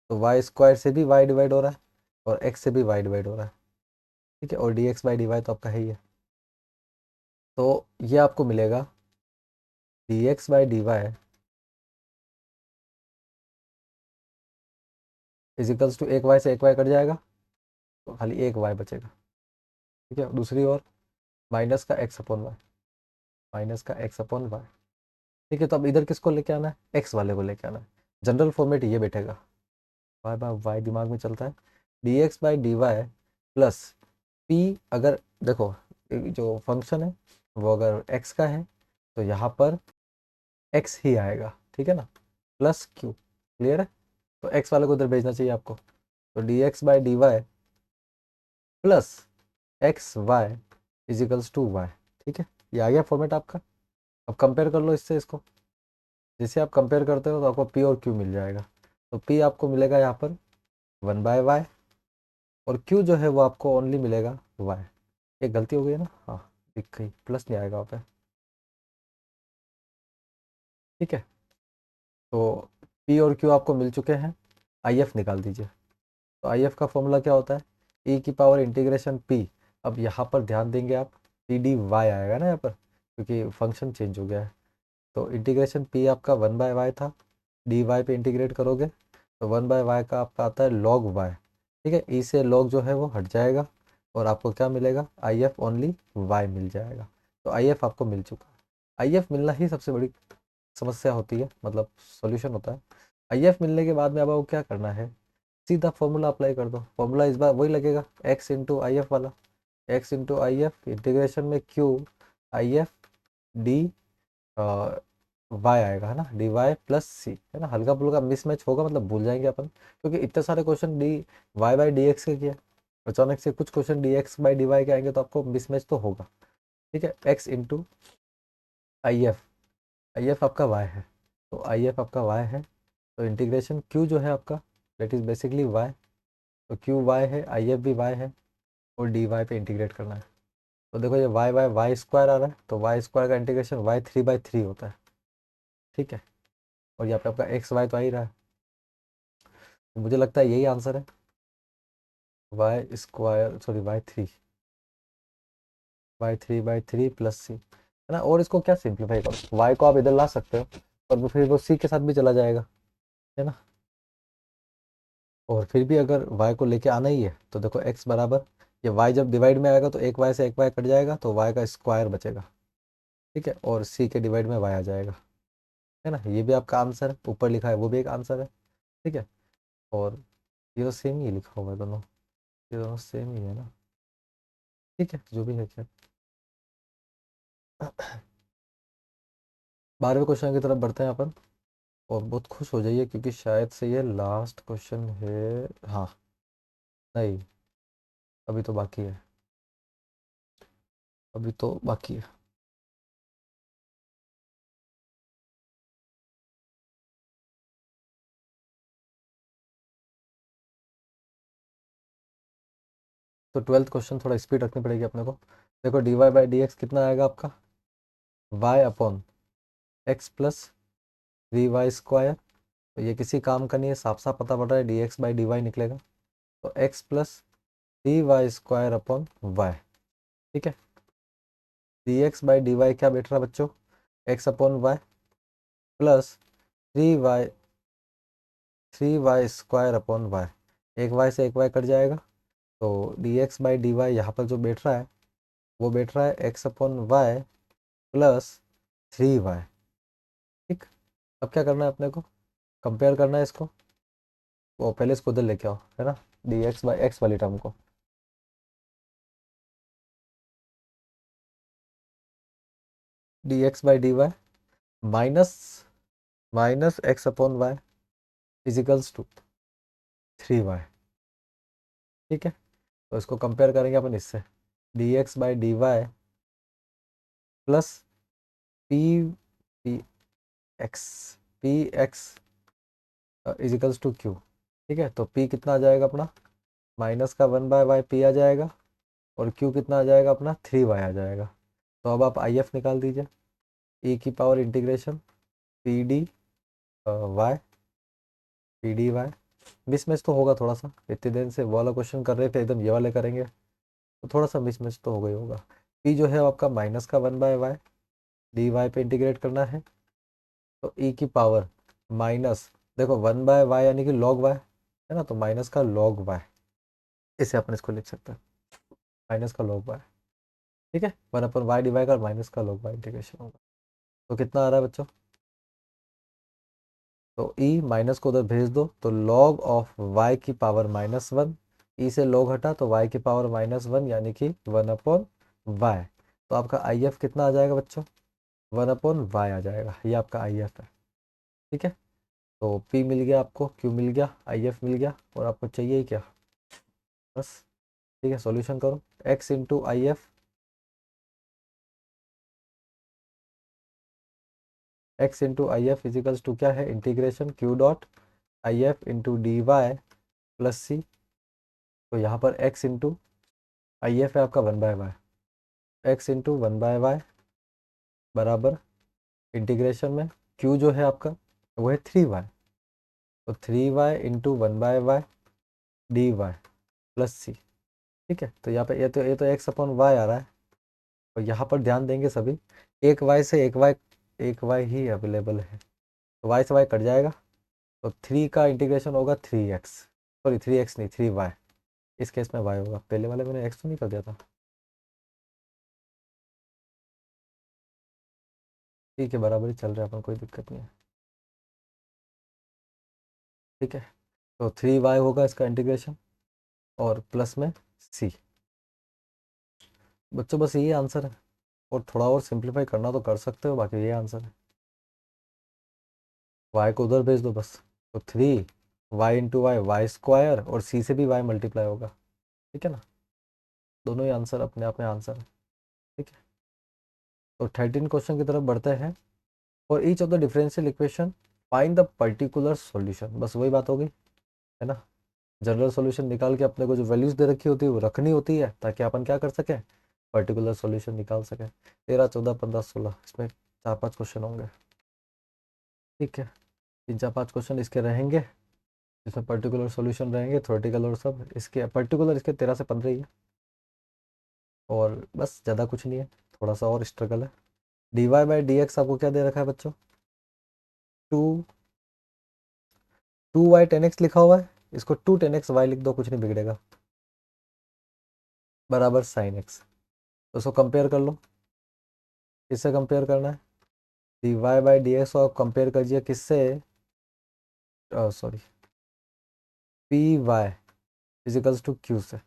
तो वाई स्क्वायर से भी वाई डिवाइड हो रहा है और एक्स से भी वाई डिवाइड हो रहा है, ठीक है। और d x by d y तो आपका है ही है। तो ये आपको मिलेगा d x by d y equals to एक वाई से एक वाई कट जाएगा, तो खाली एक वाई बचेगा, ठीक है। दूसरी ओर माइनस का एक्स अपॉन वाई, माइनस का एक्स अपॉन वाई, ठीक है। तो अब इधर किसको लेके आना है, एक्स वाले को लेके आना है। जनरल फॉर्मेट ये बैठेगा, वाई बाय वाई दिमाग में चलता है, d x by d y plus p. अगर देखो जो फंक्शन है वो अगर एक्स का है तो यहाँ पर एक्स ही आएगा, ठीक है ना, प्लस क्यू। क्लियर है। तो एक्स वाले को इधर भेजना चाहिए आपको, तो d x by d y plus x y equals to y, ठीक है। ये आ गया फॉर्मेट आपका। अब कंपेयर कर लो इससे इसको, जिसे आप कंपेयर करते हो तो आपको पी और क्यू मिल जाएगा। तो पी आपको मिलेगा यहाँ पर 1/y और क्यू जो है वो आपको ओनली मिलेगा y। एक गलती हो गई है ना, हाँ दिख गई, प्लस नहीं आएगा वहाँ पे, ठीक है। तो पी और क्यू आपको मिल चुके हैं, आई एफ निकाल दीजिए। तो आई एफ का फॉर्मूला क्या होता है, ई की पावर इंटीग्रेशन पी। अब यहाँ पर ध्यान देंगे आप, पी डी वाई आएगा ना यहाँ पर, क्योंकि फंक्शन चेंज हो गया है। तो इंटीग्रेशन पी आपका 1/y था, डी वाई पे इंटीग्रेट करोगे तो 1/y का आपका आता है लॉग वाई, ठीक है। ई से लॉग जो है वो हट जाएगा और आपको क्या मिलेगा, आई एफ ओनली वाई मिल जाएगा। तो आई एफ आपको मिल चुका है। आई एफ मिलना ही सबसे बड़ी समस्या होती है, मतलब सॉल्यूशन होता है। आई एफ मिलने के बाद में अब आपको क्या करना है, सीधा फॉर्मूला अप्लाई कर दो। फॉर्मूला इस बार वही लगेगा, एक्स इंटू आई एफ वाला, x into I F integration में Q I F d y आएगा, है ना, डी वाई प्लस सी, है ना। हल्का फुल्का मिसमैच होगा, मतलब भूल जाएंगे अपन, क्योंकि इतने सारे question d y by d x के किया, अचानक से कुछ question d x by d y के आएंगे तो आपको मिसमैच तो होगा, ठीक है। X into I F, I F आपका वाई है, तो आई एफ आपका वाई है, तो इंटीग्रेशन क्यू जो है आपका दैट इज बेसिकली वाई, तो क्यू वाई है, आई एफ भी वाई है, और डी वाई पे इंटीग्रेट करना है। तो देखो ये वाई बाय वाई स्क्वायर आ रहा है, तो वाई स्क्वायर का इंटीग्रेशन वाई 3/3 होता है, ठीक है। और यहाँ पे आपका एक्स वाई तो आ ही रहा है, तो मुझे लगता है यही आंसर है, y square sorry y three plus C, है ना। और इसको क्या सिंप्लीफाई करो, वाई को आप इधर ला सकते हो और वो फिर वो सी के साथ भी चला जाएगा, है ना। और फिर भी अगर वाई को लेके आना ही है तो देखो एक्स बराबर, ये वाई जब डिवाइड में आएगा तो एक वाई से एक वाई कट जाएगा तो वाई का स्क्वायर बचेगा, ठीक है। और सी के डिवाइड में वाई आ जाएगा, है ना। ये भी आपका आंसर है, ऊपर लिखा है वो भी एक आंसर है, ठीक है। और ये तो सेम ही लिखा हुआ है दोनों, ये दोनों सेम ही है ना, ठीक है, जो भी है खैर। 12वें क्वेश्चन की तरफ बढ़ते हैं अपन, और बहुत खुश हो जाइए क्योंकि शायद से ये लास्ट क्वेश्चन है। हाँ, नहीं, अभी तो बाकी है, अभी तो बाकी है। तो 12th क्वेश्चन थोड़ा स्पीड रखनी पड़ेगी अपने को। देखो d y by d x कितना आएगा आपका, y upon x plus 3y square. तो ये किसी काम का नहीं है, साफ साफ पता पड़ रहा है, d x by d y निकलेगा। तो x plus 3y square upon y, ठीक है। D x by d y क्या बैठ रहा है बच्चों, x upon y plus 3y 3y square upon y, एक वाई से एक वाई कट जाएगा, तो d x by d y यहाँ पर जो बैठ रहा है वो बैठ रहा है x upon y plus 3y, ठीक। अब क्या करना है अपने को, कंपेयर करना है इसको, वो पहले इसको उधर लेके आओ, है ना, डी एक्स बाई एक्स वाली टर्म को। D x by d y minus minus x upon y equals to 3y। ठीक है, तो इसको कंपेयर करेंगे अपन इससे, dx/dy plus p p x p x equals to q. ठीक है, तो p कितना आ जाएगा अपना, माइनस का 1/y p आ जाएगा, और q कितना आ जाएगा अपना 3y आ जाएगा। तो अब आप IF निकाल दीजिए, e की power integration p d y p d y. Mismatch तो होगा थोड़ा सा, इतने दिन से वो वाला क्वेश्चन कर रहे थे, एकदम ये वाले करेंगे तो थोड़ा सा मिसमैच तो होगा ही होगा। p जो है वो आपका माइनस का 1/y, डी वाई पे इंटीग्रेट करना है, तो e की पावर माइनस, देखो 1/y यानी कि log y है ना, तो माइनस का log y, इसे अपन इसको लिख सकते हैं माइनस का log y। ठीक है, 1/y डिवाइड कर माइनस का log y इंटीग्रेशन होगा। तो कितना आ रहा है बच्चों, तो e माइनस को उधर भेज दो, तो log ऑफ y की पावर -1, e से log हटा तो y की पावर -1 यानी कि 1/y। तो आपका IF कितना आ जाएगा बच्चों, 1/y आ जाएगा, ये आपका IF है। ठीक है, तो P मिल गया आपको, Q मिल गया, IF मिल गया, और आपको चाहिए ही क्या, बस। ठीक है, सॉल्यूशन करो, x into IF, x into IF equals to क्या है, integration Q dot IF into d y plus सी। तो यहाँ पर x इंटू IF है आपका 1/y, x इंटू 1/y बराबर इंटीग्रेशन में Q जो है आपका वो है 3y, तो 3y into 1/y d y plus सी। ठीक है, तो यहाँ पे ये तो x/y आ रहा है, और यहाँ पर ध्यान देंगे सभी, एक y से एक y ही अवेलेबल है, तो y से y कट जाएगा, तो 3 का इंटीग्रेशन होगा 3x, सॉरी 3x नहीं 3y, इस केस में y होगा, पहले वाले मैंने x तो नहीं कर दिया था। ठीक है, बराबर ही चल रहा है अपन, कोई दिक्कत नहीं है। ठीक है, तो 3y होगा इसका इंटीग्रेशन, और प्लस में c। बच्चों बस यही आंसर है, और थोड़ा और सिंप्लीफाई करना तो कर सकते हो, बाकी ये आंसर है। y को उधर भेज दो बस, तो 3y इंटू वाई स्क्वायर, और c से भी y मल्टीप्लाई होगा। ठीक है ना, दोनों ही आंसर अपने आप में आंसर है। ठीक है, तो 13 क्वेश्चन की तरफ बढ़ते हैं। और each of the differential equation find the particular solution, बस वही बात होगी, है ना। जनरल सॉल्यूशन निकाल के अपने को जो वैल्यूज दे रखी होती है वो रखनी होती है, ताकि अपन क्या कर सकें, पर्टिकुलर सॉल्यूशन निकाल सकें। 13, 14, 15, 16, इसमें 4-5 क्वेश्चन होंगे। ठीक है, 3-4-5 क्वेश्चन इसके रहेंगे, जिसमें पर्टिकुलर सॉल्यूशन रहेंगे, थ्योरेटिकल और सब इसके, पर्टिकुलर इसके 13 से 15 ही है, और बस ज़्यादा कुछ नहीं है, थोड़ा सा और स्ट्रगल है। dy/dx आपको क्या दे रखा है बच्चों, 2y10x लिखा हुआ है, इसको 210x y लिख दो, कुछ नहीं बिगड़ेगा, बराबर sin x। तो उसको कंपेयर कर लो, किससे कंपेयर करना है, dy/dx को आप कंपेयर करिए किससे, sorry py equals to q से।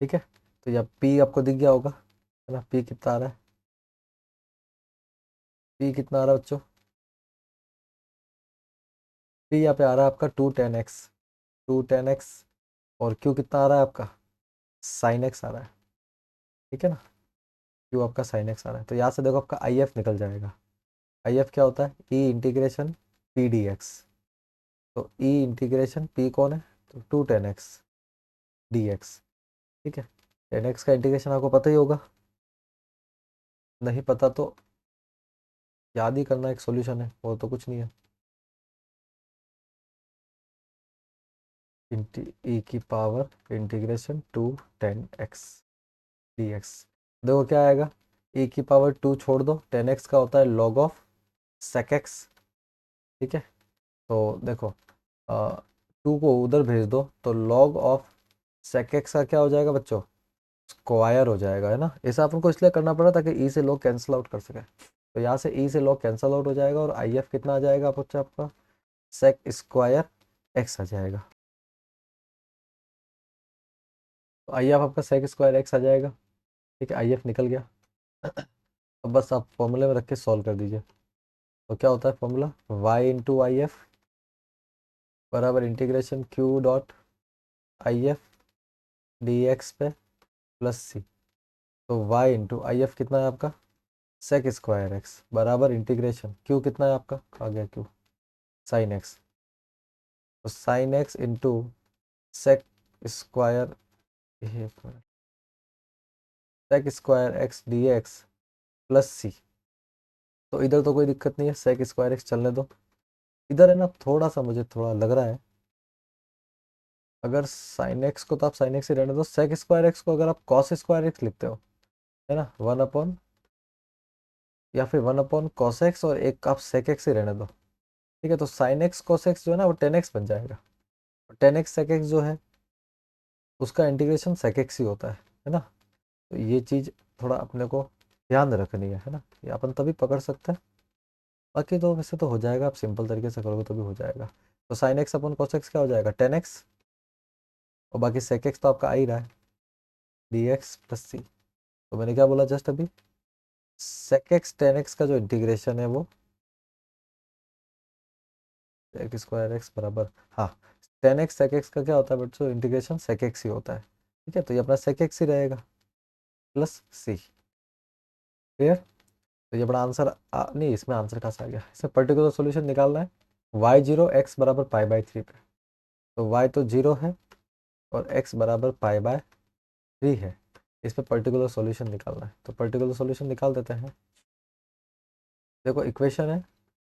ठीक है, तो यह p आपको दिख गया होगा, है ना, p कितना आ रहा है, p कितना आ रहा है बच्चों, p यहाँ पे आ रहा है आपका 210x, और q कितना आ रहा है आपका sin x आ रहा है। ठीक है ना, q आपका sin x आ रहा है, तो यहाँ से देखो आपका IF निकल जाएगा। IF क्या होता है, e इंटीग्रेशन p dx, तो e इंटीग्रेशन p कौन है, तो 210x dx। ठीक है, 10x का इंटीग्रेशन आपको पता ही होगा, नहीं पता तो याद ही करना, एक सॉल्यूशन है, वो तो कुछ नहीं है। e की पावर इंटीग्रेशन 210x dx, देखो क्या आएगा, e की पावर 2 छोड़ दो, 10x का होता है log ऑफ sec x। ठीक है, तो देखो 2 को उधर भेज दो, तो log ऑफ sec x का क्या हो जाएगा बच्चों, स्क्वायर हो जाएगा, है ना। ऐसा अपन को इसलिए करना पड़ा ताकि e से log कैंसिल आउट कर सके, तो यहाँ से e से log कैंसिल आउट हो जाएगा, और IF कितना आ जाएगा बच्चा आपका, sec स्क्वायर x आ जाएगा, तो IF आपका sec स्क्वायर x आ जाएगा। ठीक है, IF निकल गया। अब बस आप फॉर्मूले में रख के सॉल्व कर दीजिए, तो क्या होता है फॉर्मूला, y इंटू IF बराबर integration Q dot I F d x पे प्लस सी। तो वाई इंटू आई एफ कितना है आपका सेक स्क्वायर एक्स बराबर इंटीग्रेशन क्यू कितना है आपका आ गया क्यू साइन एक्स। तो sine x into sec square sec square x d x plus सी। तो इधर तो कोई दिक्कत नहीं है, सेक स्क्वायर एक्स चलने दो। इधर है ना थोड़ा सा मुझे थोड़ा लग रहा है, अगर साइन एक्स को तो आप साइन एक्स ही रहने दो, सेक स्क्वायर एक्स को अगर आप कॉस स्क्वायर एक्स लिखते हो है ना 1 अपॉन या फिर 1 अपॉन कॉस एक्स और एक आप सेक एक्स ही रहने दो। ठीक है, तो साइन एक्स कॉस एक्स जो है ना वो 10x बन जाएगा। 10x सेक एक्स जो है उसका इंटीग्रेशन सेक एक्स ही होता है ना। तो ये चीज़ थोड़ा अपने को ध्यान रखनी है ना, ये अपन तभी पकड़ सकते हैं। बाकी तो वैसे तो हो जाएगा, आप सिंपल तरीके से करोगे तो भी हो जाएगा। तो sine x upon cos x क्या हो जाएगा 10x, और बाकी सेक एक्स तो आपका आ ही रहा है डी एक्स प्लस सी। तो मैंने क्या बोला जस्ट अभी, सेक एक्स 10x का जो इंटीग्रेशन है वो सेक स्क्वायर एक्स बराबर, हाँ 10x सेक एक्स का क्या होता है बच्चों इंटीग्रेशन सेक एक्स ही होता है। ठीक है, तो ये अपना सेक एक्स ही रहेगा प्लस सी। क्लियर। तो ये अपना आंसर नहीं, इसमें आंसर कहाँ से आ गया, इसमें पर्टिकुलर सॉल्यूशन निकालना है वाई जीरो एक्स बराबर पाई बाई थ्री पे। तो वाई तो जीरो है और एक्स बराबर पाई बाय थ्री है, इस पर पर्टिकुलर सॉल्यूशन निकालना है। तो पर्टिकुलर सॉल्यूशन निकाल देते हैं। देखो इक्वेशन है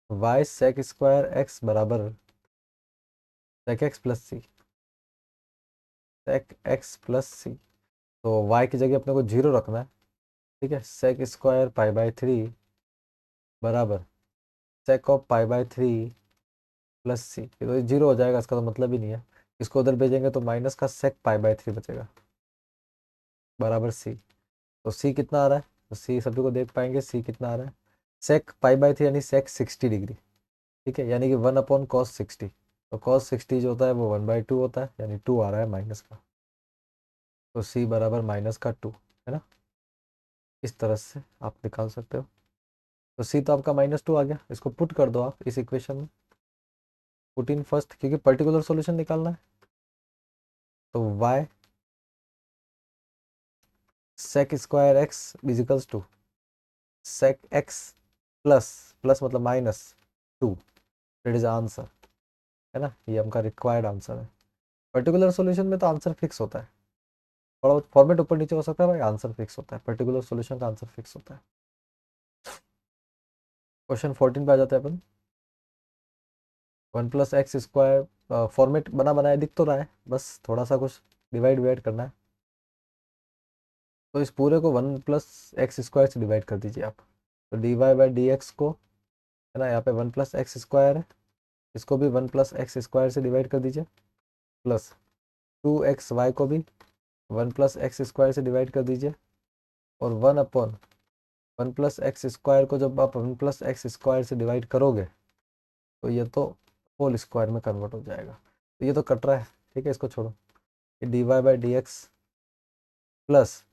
वाई सेक स्क्वायर एक्स बराबर सेक एक्स प्लस सी, सेक एक्स प्लस सी। तो वाई की जगह अपने को जीरो रखना है। ठीक है, sec square pi by three बराबर sec of pi by three plus सी। तो ये जीरो हो जाएगा, इसका तो मतलब ही नहीं है। इसको उधर भेजेंगे तो माइनस का सेक पाई बाय थ्री बचेगा बराबर सी। तो सी कितना आ रहा है, तो सी सभी को देख पाएंगे सी कितना आ रहा है सेक पाई बाय थ्री यानी सेक 60 डिग्री। ठीक है, यानी कि 1 अपॉन cos 60। तो cos 60 जो होता है वो 1/2 होता है, यानी 2 आ रहा है माइनस का। तो सी बराबर माइनस का 2 है ना, इस तरह से आप निकाल सकते हो। तो सी तो आपका -2 आ गया, इसको पुट कर दो आप इस इक्वेशन में, पुट इन फर्स्ट क्योंकि पर्टिकुलर सॉल्यूशन निकालना है। तो y sec square x equals to sec x plus plus मतलब -2, दैट इज आंसर है ना, ये हमका रिक्वायर्ड आंसर है। पर्टिकुलर सॉल्यूशन में तो आंसर फिक्स होता है, थोड़ा बहुत फॉर्मेट ऊपर नीचे हो सकता है भाई, आंसर फिक्स होता है, पर्टिकुलर सॉल्यूशन का आंसर फिक्स होता है। क्वेश्चन 14 पे आ जाते हैं अपन। 1 + x² फॉर्मेट बना बनाया दिख तो रहा है, बस थोड़ा सा कुछ डिवाइड डिवाइड करना है। तो इस पूरे को 1 + x² से डिवाइड कर दीजिए आप। तो dy/dx को है ना, यहाँ पे 1 + x² है, इसको भी 1 + x² से डिवाइड कर दीजिए, प्लस 2xy को भी 1 + x² से डिवाइड कर दीजिए, और 1/1 + x² को जब आप 1 + x² से डिवाइड करोगे तो ये तो होल स्क्वायर में कन्वर्ट हो जाएगा। तो ये तो कट रहा है, ठीक है इसको छोड़ो। ये dy/dx प्लस,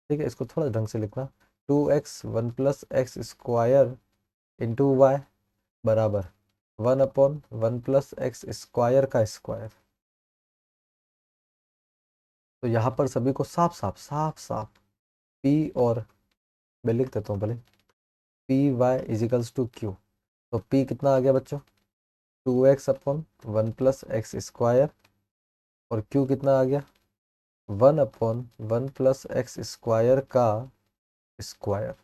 ठीक है इसको थोड़ा ढंग से लिखना, 2x 1 + x² इंटू वाई बराबर 1/1 + x² का स्क्वायर। तो यहाँ पर सभी को साफ साफ साफ साफ p और मैं लिख देता हूँ भले, p y equals to q. तो p कितना आ गया बच्चों 2x/1 + x² और q कितना आ गया 1/1 + x² का स्क्वायर।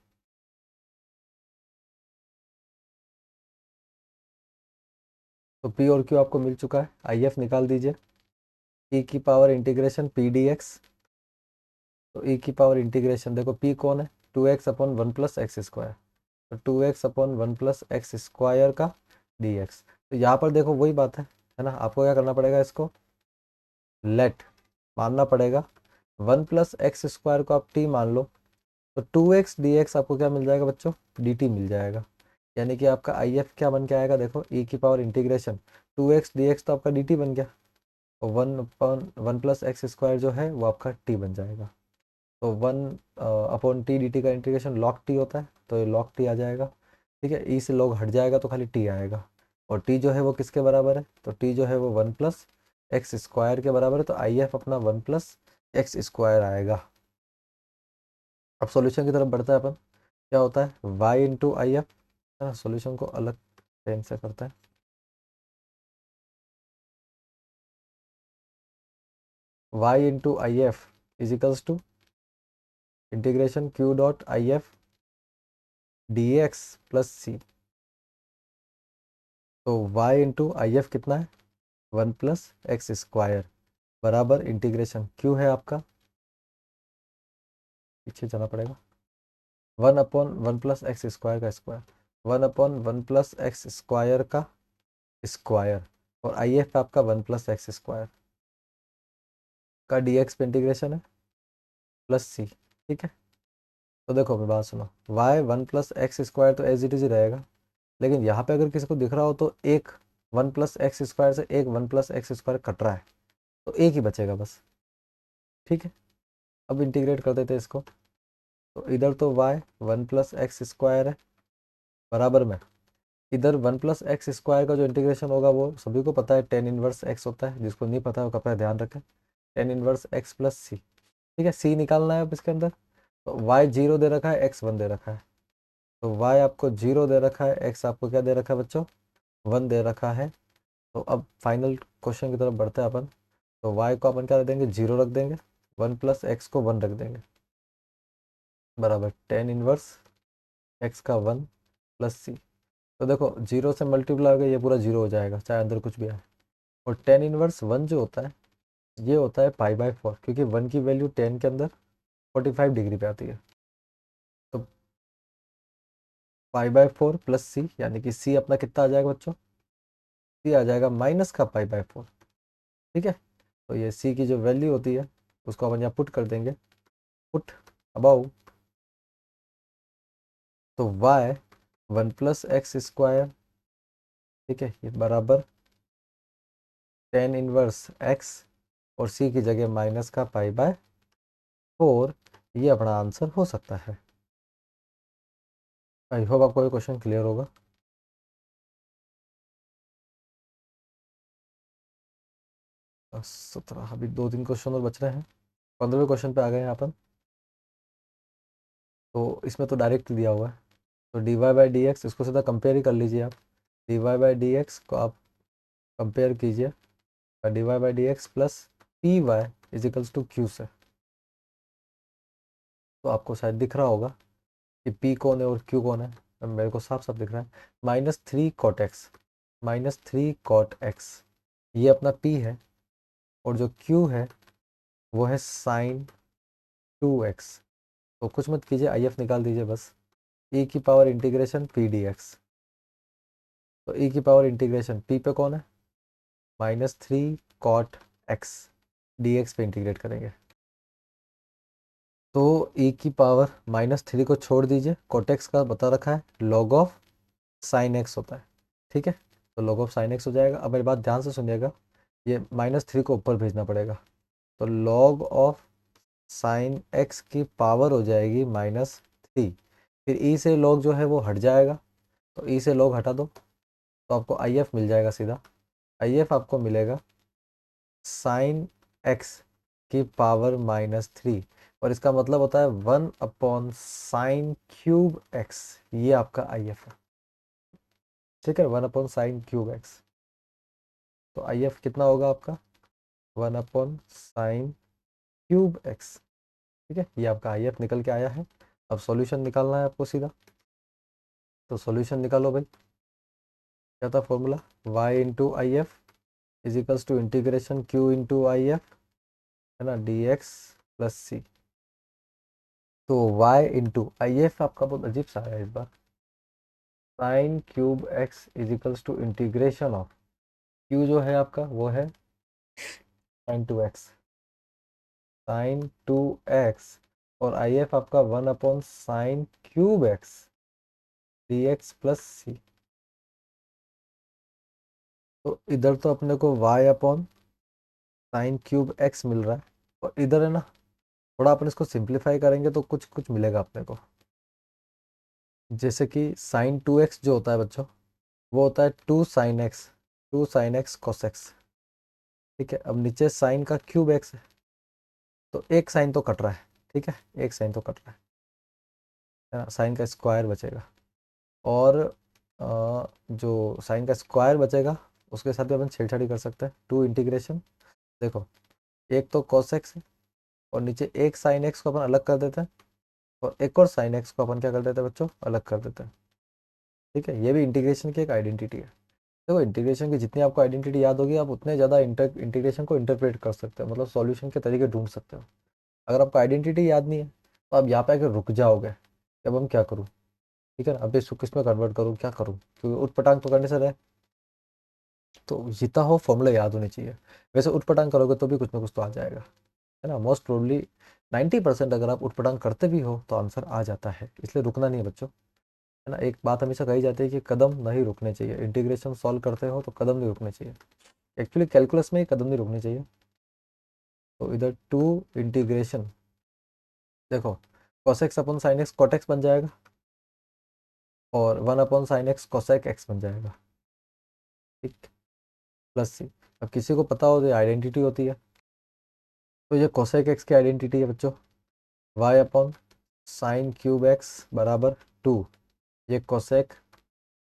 तो p और q आपको मिल चुका है, आई एफ निकाल दीजिए, e की power integration p D x. तो e की पावर इंटीग्रेशन देखो p कौन है 2x/1 + x², तो 2x/1 + x² का dx। तो यहाँ पर देखो वही बात है ना, आपको क्या करना पड़ेगा, इसको लेट मानना पड़ेगा, 1 + x² को आप t मान लो, तो 2x dx आपको क्या मिल जाएगा बच्चों dt मिल जाएगा। यानी कि आपका आई एफ क्या बन के आएगा, देखो e की पावर इंटीग्रेशन 2x dx तो आपका dt बन गया, और 1 + x² जो है वो आपका t बन जाएगा। तो 1/t dt का इंटीग्रेशन log t होता है, तो ये log t आ जाएगा। ठीक है, e से log हट जाएगा तो खाली t आएगा, और टी जो है वो किसके बराबर है, तो टी जो है वो 1+x² के बराबर है, तो आई एफ अपना 1+x² आएगा। अब सॉल्यूशन की तरफ बढ़ता है अपन। क्या होता है y इंटू आई एफ, है ना, सॉल्यूशन को अलग पेन से करते हैं। y into I F is equals to integration q dot I F d x plus सी। तो y इंटू आई एफ कितना है 1+x² बराबर इंटीग्रेशन q है आपका, पीछे जाना पड़ेगा, 1/1+x² का स्क्वायर, 1/1+x² का स्क्वायर, और आई एफ आपका 1+x² का डी एक्स पे इंटीग्रेशन है प्लस सी। ठीक है, तो देखो मेरी बात सुनो, y 1+x² तो एज इट इज ही रहेगा, लेकिन यहाँ पे अगर किसी को दिख रहा हो तो एक 1+x² से एक 1+x² कट रहा है, तो एक ही बचेगा बस। ठीक है, अब इंटीग्रेट कर देते हैं इसको, तो इधर तो y 1+x² है बराबर में, इधर 1+x² का जो इंटीग्रेशन होगा वो सभी को पता है, tan इनवर्स x होता है, जिसको नहीं पता है वो कृपया ध्यान रखें, tan इनवर्स x प्लस सी। ठीक है, c निकालना है अब इसके अंदर, तो y 0 दे रखा है, x 1 दे रखा है, तो y आपको 0 दे रखा है, x आपको क्या दे रखा है बच्चों 1 दे रखा है। तो अब फाइनल क्वेश्चन की तरफ बढ़ते हैं अपन, तो y को अपन क्या रख देंगे 0 रख देंगे, 1+x को 1 रख देंगे, बराबर tan इनवर्स x का 1 प्लस सी। तो देखो 0 से मल्टीप्लाई हो गया, ये पूरा 0 हो जाएगा चाहे अंदर कुछ भी आए, और tan इनवर्स 1 जो होता है ये होता है π/4, क्योंकि 1 की वैल्यू 10 के अंदर 45 डिग्री पे आती है, तो π/4 प्लस सी, यानी कि सी अपना कितना आ जाएगा बच्चों, सी आ जाएगा माइनस का π/4। ठीक है, तो ये सी की जो वैल्यू होती है उसको अपन यहाँ पुट कर देंगे, पुट अबाउ, तो y 1+x², ठीक है, ये बराबर tan इनवर्स x, और c की जगह माइनस का π/4, ये अपना आंसर हो सकता है। आई होप आपको ये क्वेश्चन क्लियर होगा। बस 17, अभी 2-3 क्वेश्चन और बच रहे हैं, 15वें क्वेश्चन पे आ गए हैं अपन। तो इसमें तो डायरेक्ट दिया हुआ है, तो dy/dx इसको सीधा कंपेयर ही कर लीजिए आप, dy/dx को आप कंपेयर कीजिए dy/dx plus p y is equals to q से, तो आपको शायद दिख रहा होगा कि p कौन है और q कौन है, अब मेरे को साफ साफ दिख रहा है, -3 cot x ये अपना p है, और जो q है वो है sin 2x। तो कुछ मत कीजिए, आई एफ निकाल दीजिए बस, e की पावर इंटीग्रेशन p dx, तो e की पावर इंटीग्रेशन p पे कौन है -3 cot x dx पे इंटीग्रेट करेंगे, तो e की पावर -3 को छोड़ दीजिए, कोटेक्स का बता रखा है log ऑफ साइन एक्स होता है। ठीक है, तो log ऑफ साइन एक्स हो जाएगा। अब मेरी बात ध्यान से सुनिएगा, ये -3 को ऊपर भेजना पड़ेगा, तो log ऑफ साइन एक्स की पावर हो जाएगी -3, फिर e से log जो है वो हट जाएगा, तो e से log हटा दो, तो आपको आई एफ मिल जाएगा सीधा, आई एफ आपको मिलेगा साइन एक्स की पावर -3, और इसका मतलब होता है 1/sin³ x, ये आपका आई एफ है। ठीक है, 1/sin³x, तो आई एफ कितना होगा आपका 1/sin³x। ठीक है, ये आपका आई एफ निकल के आया है। अब सॉल्यूशन निकालना है आपको सीधा, तो सॉल्यूशन निकालो भाई, क्या था formula, y into I F is equals to integration q into I F, है ना, dx प्लस सी। तो y इंटू आई एफ आपका बहुत अजीब सा है इस बार, sin³ x is equals to integration of q जो है आपका वो है sin 2x, sin 2x, और आई एफ आपका 1/sin³ x dx प्लस सी। तो इधर तो अपने को y/sin³ x मिल रहा है, और इधर है ना, थोड़ा अपन इसको सिंप्लीफाई करेंगे तो कुछ कुछ मिलेगा अपने को, जैसे कि sin 2x जो होता है बच्चों, वो होता है 2 sin x, 2 sin x cos x। ठीक है, अब नीचे साइन का क्यूब एक्स है, तो एक साइन तो कट रहा है। ठीक है, एक साइन तो कट रहा है ना, साइन का स्क्वायर बचेगा। और जो साइन का स्क्वायर बचेगा उसके साथ भी अपन छेड़छाड़ी कर सकते हैं। टू इंटीग्रेशन, देखो एक तो cos x है और नीचे एक साइन एक्स को अपन अलग कर देते हैं, और एक और साइन एक्स को अपन क्या कर देते हैं बच्चों, अलग कर देते हैं। ठीक है, ये भी इंटीग्रेशन की एक आइडेंटिटी है। देखो इंटीग्रेशन की जितनी आपको आइडेंटिटी याद होगी, आप उतने ज़्यादा इंटीग्रेशन को इंटरप्रेट कर सकते हो, मतलब सॉल्यूशन के तरीके ढूंढ सकते हो। अगर आपको आइडेंटिटी याद नहीं है तो आप यहाँ पे आके रुक जाओगे कि अब हम क्या करूँ। ठीक है ना, अब इसको किस में कन्वर्ट करूँ, क्या करूँ, क्योंकि उठपटांग तो करने से रहे। तो जितना हो फॉर्मूला याद होने चाहिए। वैसे उठपटांग करोगे तो भी कुछ ना कुछ तो आ जाएगा, है ना। मोस्ट प्रोबली 90% अगर आप उठपटांग करते भी हो तो आंसर आ जाता है, इसलिए रुकना नहीं है बच्चों, है ना। एक बात हमेशा कही जाती है कि कदम नहीं रुकने चाहिए। इंटीग्रेशन सॉल्व करते हो तो कदम नहीं रुकने चाहिए। एक्चुअली कैलकुलस में ही कदम नहीं रुकने चाहिए। तो इधर टू इंटीग्रेशन, देखो cos x upon sine x cot x बन जाएगा, और 1/sin x cosec x बन जाएगा। ठीक, प्लस सी। अब किसी को पता हो तो आइडेंटिटी होती है, तो ये cosec x की आइडेंटिटी है बच्चों, y/sin³ x बराबर 2। ये cosec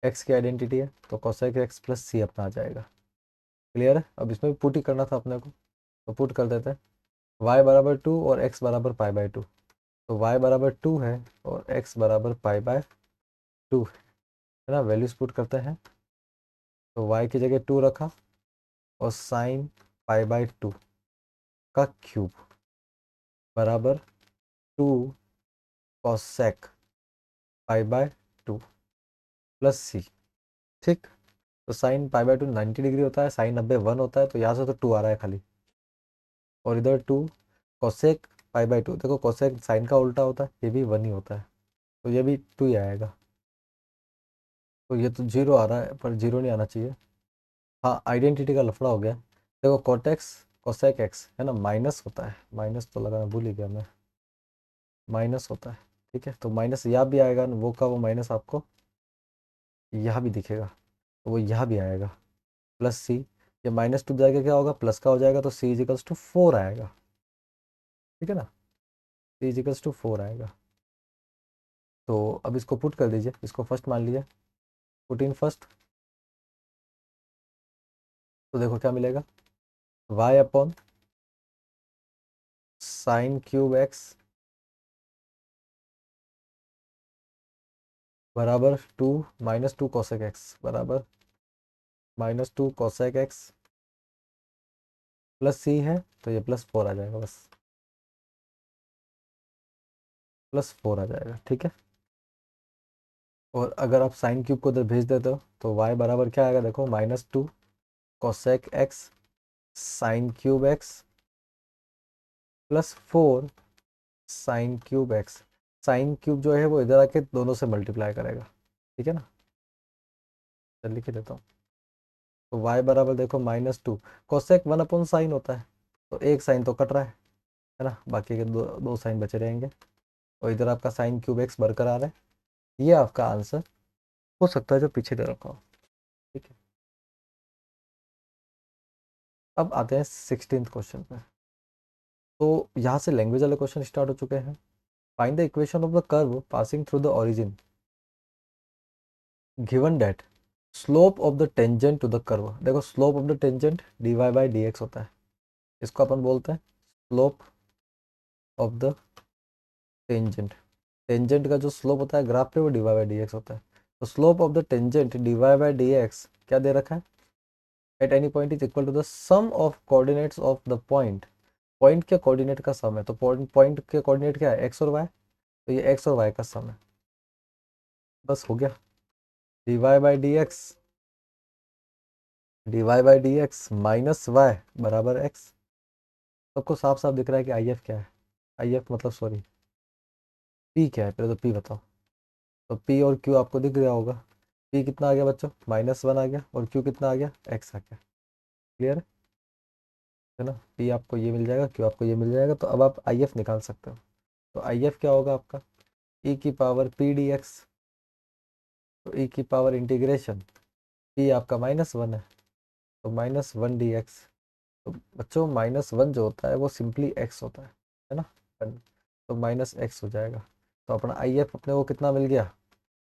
x की आइडेंटिटी है, तो cosec x प्लस सी अपना आ जाएगा। क्लियर है। अब इसमें भी पुट ही करना था अपने को, तो पुट कर देते हैं। y बराबर 2 और x बराबर π/2, तो y बराबर 2 है और x बराबर π/2 है ना। वैल्यूज पुट करते हैं, तो y की जगह 2 रखा और साइन π/2 का क्यूब बराबर 2 cosec π/2 प्लस सी। ठीक, तो साइन π/2 90 डिग्री होता है, साइन 90 1 होता है, तो यहाँ से तो 2 आ रहा है खाली, और इधर 2 cosec π/2। देखो cosec साइन का उल्टा होता है, ये भी 1 ही होता है, तो ये भी 2 ही आएगा। तो ये तो 0 आ रहा है, पर 0 नहीं आना चाहिए। हाँ, आइडेंटिटी का लफड़ा हो गया। देखो कॉटेक्स cosec x है ना, माइनस होता है, माइनस तो लगाना भूल ही गया मैं, माइनस होता है। ठीक है, तो माइनस यहाँ भी आएगा, वो का वो माइनस आपको यहाँ भी दिखेगा, तो वो यहाँ भी आएगा। प्लस सी, ये -2 जाएगा क्या होगा, प्लस का हो जाएगा, तो सी इजिकल्स टू 4 आएगा। ठीक है ना, सी इजिकल्स टू 4 आएगा। तो अब इसको पुट कर दीजिए, इसको फर्स्ट मान लीजिए, पुट इन फर्स्ट। तो देखो क्या मिलेगा, y/sin³ x बराबर 2 -2 cosec x बराबर -2 cosec x प्लस सी है, तो ये +4 आ जाएगा, बस +4 आ जाएगा। ठीक है, और अगर आप साइन क्यूब को उधर भेज देते हो तो y बराबर क्या आएगा, देखो -2 cosec x sin³ x +4 sin³ x। Sine cube जो है वो इधर आके दोनों से मल्टीप्लाई करेगा। ठीक है ना, चल लिख देता हूँ। तो y बराबर देखो -2 cosec 1/sin होता है, तो एक साइन तो कट रहा है ना, बाकी के दो साइन बचे रहेंगे, और इधर आपका sin³ x बरकरार है। ये आपका आंसर हो सकता है जो पीछे दे रखा हो। ठीक है, अब आते हैं 16th क्वेश्चन पे। तो यहाँ से लैंग्वेज वाले क्वेश्चन स्टार्ट हो चुके हैं। Find the equation of the curve passing through the origin given that slope of the tangent to the curve. देखो slope of the tangent dy/dx होता है, इसको अपन बोलते हैं slope of the tangent. Tangent का जो स्लोप होता है ग्राफ पे, वो dy/dx होता है। तो slope of the tangent dy/dx क्या दे रखा है, at any point is equal to the sum of coordinates of the point. Point के कोऑर्डिनेट का सम है, तो पॉइंट के कोऑर्डिनेट क्या है, एक्स और वाई, तो ये एक्स और वाई का सम है। बस हो गया, dy/dx माइनस वाई बराबर एक्स। सबको साफ साफ दिख रहा है कि आई एफ क्या है, आई एफ मतलब सॉरी पी क्या है, पहले तो पी बताओ। तो पी और क्यू आपको दिख गया होगा। पी कितना आ गया बच्चों, -1 आ गया, और क्यू कितना आ गया, एक्स आ गया। क्लियर है ना, पी आपको ये मिल जाएगा, क्यू आपको ये मिल जाएगा, तो अब आप आई एफ निकाल सकते हो। तो आई एफ क्या होगा आपका, ई की पावर पी डी एक्स, तो ई की पावर इंटीग्रेशन p आपका -1 है, तो -1 dx। तो बच्चों -1 जो होता है वो सिंपली x होता है ना, तो -x हो जाएगा। तो अपना आई एफ अपने को कितना मिल गया,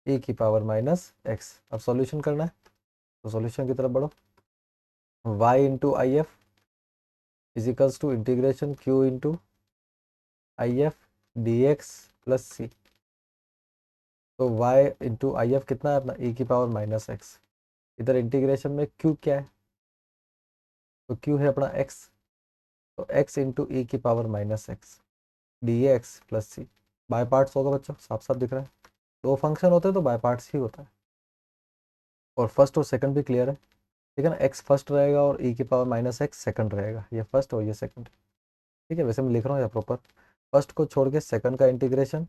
e⁻−x। अब सॉल्यूशन करना है, तो सॉल्यूशन की तरफ बढ़ो। y into I F equals to integration q into I F d x plus सी। तो y इंटू आई एफ कितना है अपना, e⁻−x। इधर इंटीग्रेशन में q क्या है, तो q है अपना x, तो x इंटू e⁻−x d x plus c. By parts होगा बच्चों, साफ साफ दिख रहा है। दो फंक्शन होते हैं तो बाय पार्ट्स ही होता है। और फर्स्ट और सेकंड भी क्लियर है, ठीक है ना। x फर्स्ट रहेगा और e⁻−x सेकंड रहेगा, ये फर्स्ट और ये सेकंड। ठीक है, वैसे मैं लिख रहा हूँ यहाँ प्रॉपर। फर्स्ट को छोड़ के सेकंड का integration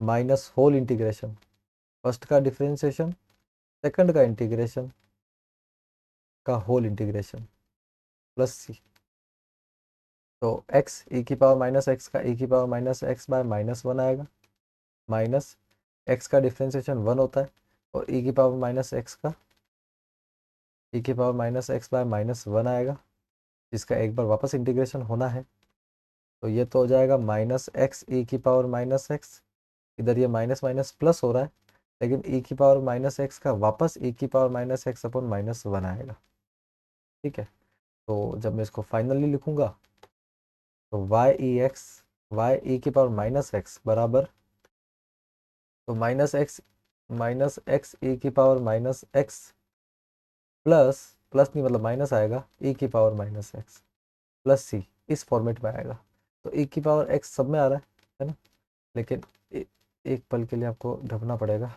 minus whole integration, first का डिफरेंशिएशन सेकंड का इंटीग्रेशन का होल इंटीग्रेशन प्लस सी। तो x e⁻−x का e⁻−x बाय -1 आएगा, माइनस x का डिफरेंशिएशन 1 होता है और e⁻−x का e⁻−x बाय -1 आएगा, जिसका एक बार वापस इंटीग्रेशन होना है। तो ये तो हो जाएगा -x e⁻−x। इधर ये माइनस माइनस प्लस हो रहा है, लेकिन e⁻−x का वापस e⁻−x अपॉन -1 आएगा। ठीक है, तो जब मैं इसको फाइनली लिखूंगा तो y e⁻−x बराबर, तो -x e⁻−x प्लस, प्लस नहीं मतलब माइनस आएगा, e⁻−x प्लस सी, इस फॉर्मेट में आएगा। तो e⁻x सब में आ रहा है ना, लेकिन एक पल के लिए आपको ढपना पड़ेगा।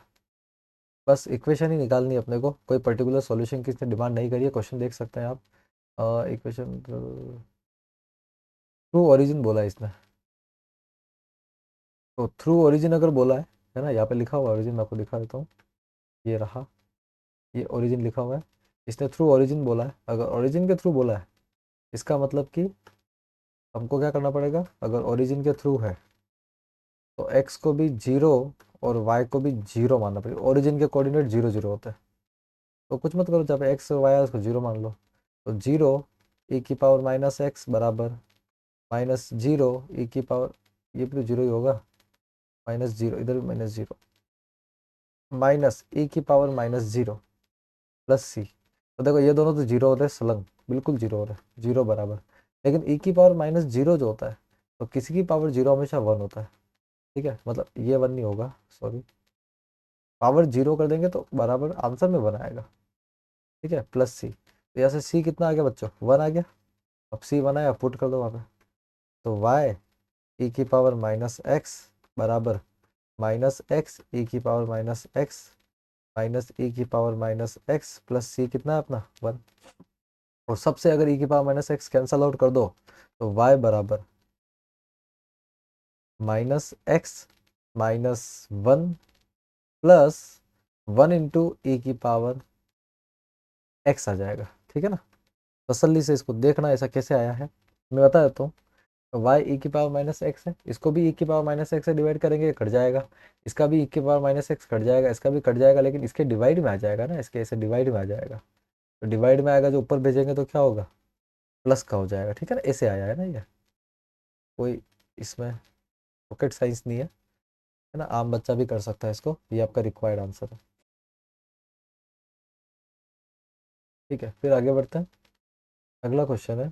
बस इक्वेशन ही निकालनी है अपने को, कोई पर्टिकुलर सॉल्यूशन की इसने डिमांड नहीं करी है। क्वेश्चन देख सकते हैं आप। इक्वेशन थ्रू ओरिजिन बोला है इसने, तो थ्रू ओरिजिन अगर बोला है ना, यहाँ पे लिखा हुआ ओरिजिन, मैं आपको दिखा देता हूँ। ये रहा, ये ओरिजिन लिखा हुआ है। इसने थ्रू ओरिजिन बोला है, अगर ओरिजिन के थ्रू बोला है इसका मतलब कि हमको क्या करना पड़ेगा, अगर ओरिजिन के थ्रू है तो x को भी 0 और y को भी 0 मानना पड़ेगा। ओरिजिन के कोऑर्डिनेट 0 0 होते हैं, तो कुछ मत करो, जब x और y है उसको 0 मान लो। तो 0 e⁻−x बराबर -0 e⁻, ये भी तो 0 ही होगा, -0, इधर भी -0, माइनस e⁻−0 प्लस सी। तो देखो ये दोनों तो 0 हो रहे हैं, सलंग बिल्कुल 0 हो रहे हैं, 0 बराबर। लेकिन e⁻−0 जो होता है, तो किसी की पावर 0 हमेशा 1 होता है। ठीक है, मतलब ये 1 नहीं होगा, सॉरी, पावर 0 कर देंगे तो बराबर आंसर में 1 आएगा। ठीक है, प्लस सी। तो यहाँ से सी कितना आ गया बच्चों, 1 आ गया। अब सी 1 आया, पुट कर दो वहाँ पे। तो y e⁻−x बराबर -x e⁻−x minus e⁻−x plus सी कितना है अपना 1। और सबसे अगर e⁻−x कैंसल आउट कर दो तो y बराबर -x -1 प्लस 1 इंटू e⁻x आ जाएगा। ठीक है ना, तसल्ली से इसको देखना ऐसा कैसे आया है, मैं बता देता हूँ। y e⁻−x है, इसको भी e⁻−x से डिवाइड करेंगे, कट जाएगा। इसका भी e⁻−x कट जाएगा, इसका भी कट जाएगा, लेकिन इसके डिवाइड में आ जाएगा ना, इसके ऐसे डिवाइड में आ जाएगा। तो डिवाइड में आएगा, जो ऊपर भेजेंगे तो क्या होगा, प्लस का हो जाएगा। ठीक है ना, ऐसे आया है ना ये, कोई इसमें रॉकेट साइंस नहीं है ना, आम बच्चा भी कर सकता है इसको, ये आपका रिक्वायर्ड आंसर है। ठीक है, फिर आगे बढ़ते हैं। अगला क्वेश्चन है,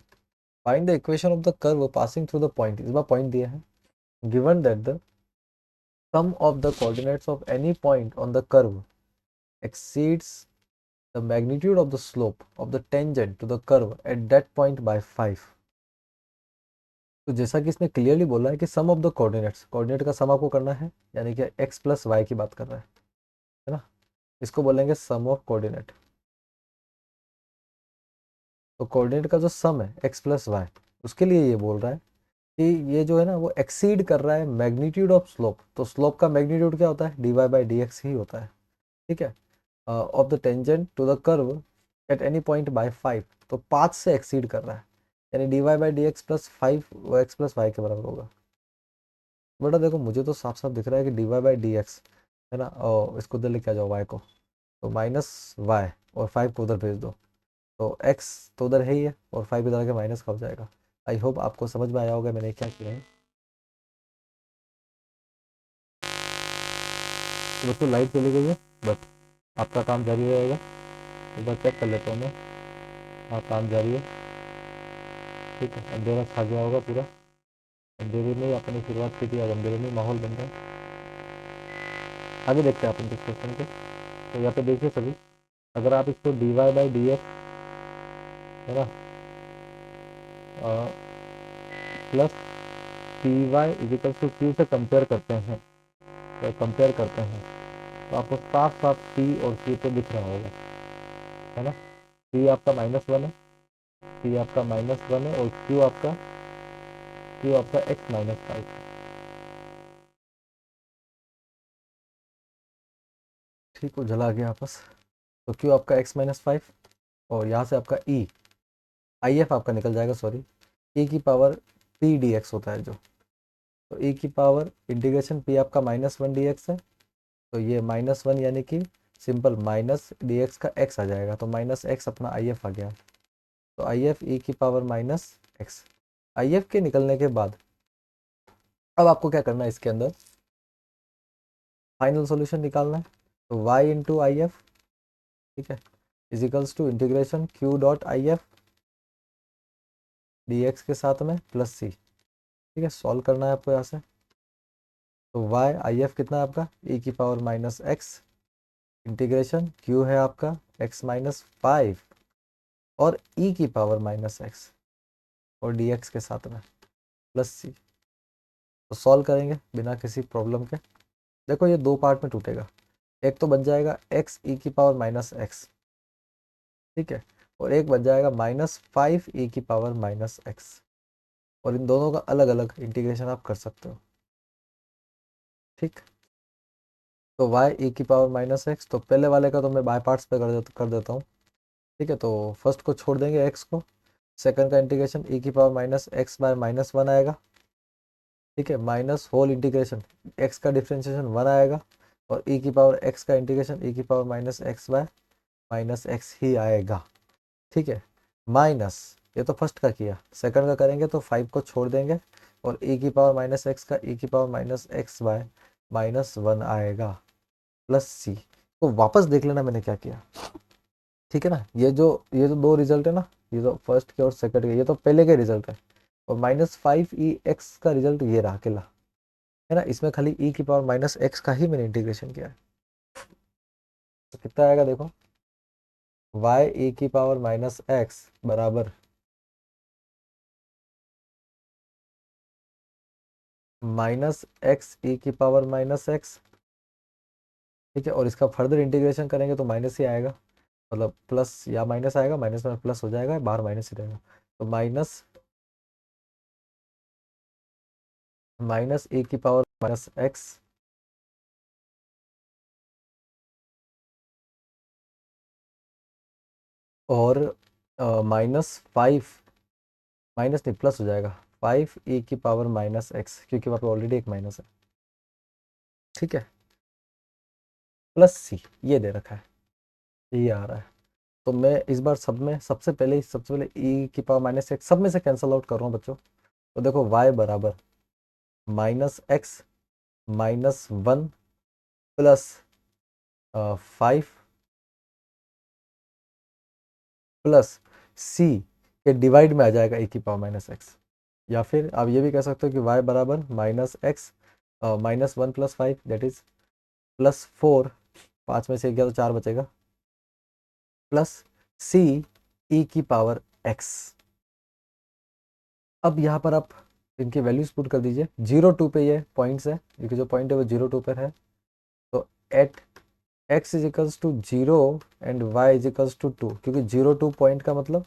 find the equation of the curve passing through the point. इस बार पॉइंट दिया है, given that the sum of the coordinates of any point on the curve exceeds the magnitude of the slope of the tangent to the curve at that point by 5। तो जैसा कि इसने क्लियरली बोला है कि सम ऑफ द कोऑर्डिनेट्स, कोऑर्डिनेट का सम आपको करना है, यानी कि x प्लस वाई की बात कर रहा है ना, इसको बोलेंगे सम ऑफ कोऑर्डिनेट। तो कोऑर्डिनेट का जो सम है x प्लस वाई, उसके लिए ये बोल रहा है कि ये जो है ना वो एक्सीड कर रहा है मैग्नीट्यूड ऑफ स्लोप। तो स्लोप का मैग्नीट्यूड क्या होता है, dy/dx ही होता है। ठीक है, of the tangent to the curve at any point by 5, तो 5 से एक्सीड कर रहा है, यानी dy/dx प्लस 5 वो x प्लस वाई के बराबर होगा। बेटा देखो मुझे तो साफ साफ दिख रहा है कि dy/dx है ना, और इसको उधर लेके आ जाओ y को, तो माइनस वाई और 5 को उधर भेज दो, तो x तो उधर है ही है और 5 इधर आके माइनस का हो जाएगा। आई होप आपको समझ में आया होगा मैंने क्या किया है। तो बच्चों लाइट चली गई है, बस आपका काम जारी रहेगा। एक बार चेक कर लेता हूँ मैं। हाँ, काम जारी है, ठीक है। अंधेरा छा गया होगा पूरा, अंधेरे में अपनी शुरुआत की थी, आज अंधेरे में माहौल बन रहा है। आगे देखते हैं अपन डिस्कशन के। तो यहाँ पे देखिए सभी, अगर आप इसको dy बाई डी एक्स है ना प्लस पी वाई इजिकल टू क्यू से कंपेयर करते हैं, तो कंपेयर करते हैं तो आपको साफ साफ पी और क्यू तो दिख रहा होगा, है ना। पी आपका -1 है, पी आपका -1 है और क्यू आपका x-5 है। ठीक हो, जला गया आपस। तो क्यू आपका x-5 और यहाँ से आपका आई एफ आपका निकल जाएगा, सॉरी, ई की पावर पी डी एक्स होता है जो, तो ई की पावर इंटीग्रेशन पी आपका -1 डी एक्स है, तो ये -1 यानी कि सिंपल माइनस डी एक्स का x आ जाएगा, तो -x अपना आई एफ आ गया। तो आई एफ ई की पावर -x, आई एफ के निकलने के बाद अब आपको क्या करना है, इसके अंदर फाइनल सॉल्यूशन निकालना है। तो y इंटू आई एफ, ठीक है, equals to integration q dot I F d x के साथ में प्लस सी, ठीक है। सॉल्व करना है आपको यहाँ से। तो y आई एफ कितना है आपका e की पावर -x इंटीग्रेशन q है आपका x-5 और e की पावर -x और dx के साथ में प्लस सी। तो सॉल्व करेंगे बिना किसी प्रॉब्लम के। देखो ये दो पार्ट में टूटेगा, एक तो बन जाएगा x e की पावर -x, ठीक है, और एक बन जाएगा -5 e की पावर -x, और इन दोनों का अलग अलग इंटीग्रेशन आप कर सकते हो, ठीक। तो y e की पावर -x, तो पहले वाले का तो मैं बाय पार्ट्स पे कर देता हूँ, ठीक है। तो फर्स्ट को छोड़ देंगे x को, सेकंड का इंटीग्रेशन e की पावर -x बाय -1 आएगा, ठीक है, माइनस होल इंटीग्रेशन x का डिफ्रेंशिएशन 1 आएगा और e की पावर x का इंटीग्रेशन e की पावर -x बाय -x ही आएगा, ठीक है। माइनस, ये तो फर्स्ट का किया, सेकंड का करेंगे तो 5 को छोड़ देंगे और e की पावर -x का e की पावर -x बाय -1 आएगा प्लस सी। तो वापस देख लेना मैंने क्या किया, ठीक है ना। ये जो दो रिजल्ट है ना, ये तो फर्स्ट के और सेकंड के, ये तो पहले के रिजल्ट है, और -5 का रिजल्ट ये रहा अकेला, है ना। इसमें खाली e की पावर -x का ही मैंने इंटीग्रेशन किया है। तो कितना आएगा देखो, y e की पावर -x बराबर -x e की पावर -x, ठीक है। और इसका फर्दर इंटीग्रेशन करेंगे तो माइनस ही आएगा, मतलब प्लस या माइनस आएगा, माइनस में प्लस हो जाएगा, बाहर माइनस ही रहेगा। तो माइनस e की पावर -x और -5, माइनस नहीं प्लस हो जाएगा, 5 e की पावर -x, क्योंकि वहाँ पे ऑलरेडी एक माइनस है, ठीक है, प्लस सी ये दे रखा है, ये आ रहा है। तो मैं इस बार सबसे पहले e की पावर -x सब में से कैंसिल आउट कर रहा हूँ बच्चों। तो देखो y बराबर -x -1 प्लस 5 प्लस c के डिवाइड में आ जाएगा e की पावर -x, या फिर आप ये भी कह सकते हो कि y बराबर -x -1 प्लस 5 दैट इज +4, 5 में से गया तो 4 बचेगा, प्लस c e की पावर x। अब यहाँ पर आप इनकी वैल्यूज पुट कर दीजिए, 0 2 पे ये पॉइंट्स है, क्योंकि जो पॉइंट है वो 0 2 पर है। तो at x equals to 0 and y equals to 2, क्योंकि 0 2 पॉइंट का मतलब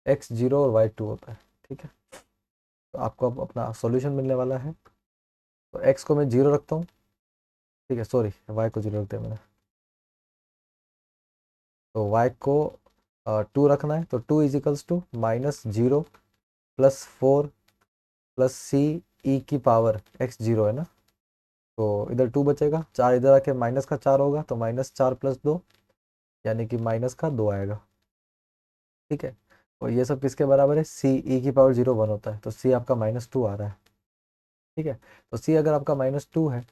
x 0 और y 2 होता है, ठीक है। तो आपको अब अपना सॉल्यूशन मिलने वाला है। तो x को मैं 0 रखता हूँ, ठीक है, सॉरी y को 0 रख दिया मैंने। तो y को 2 रखना है, तो 2 इजिकल्स टू -0 +4 प्लस सी ई की पावर x 0 है ना, तो इधर 2 बचेगा, 4 इधर आके माइनस का 4 होगा, तो -4 + 2 यानी कि माइनस का 2 आएगा, ठीक है। और ये सब किसके बराबर है, सी ई की पावर 0 1 होता है, तो सी आपका -2 आ रहा है, ठीक है। तो सी अगर आपका -2 है,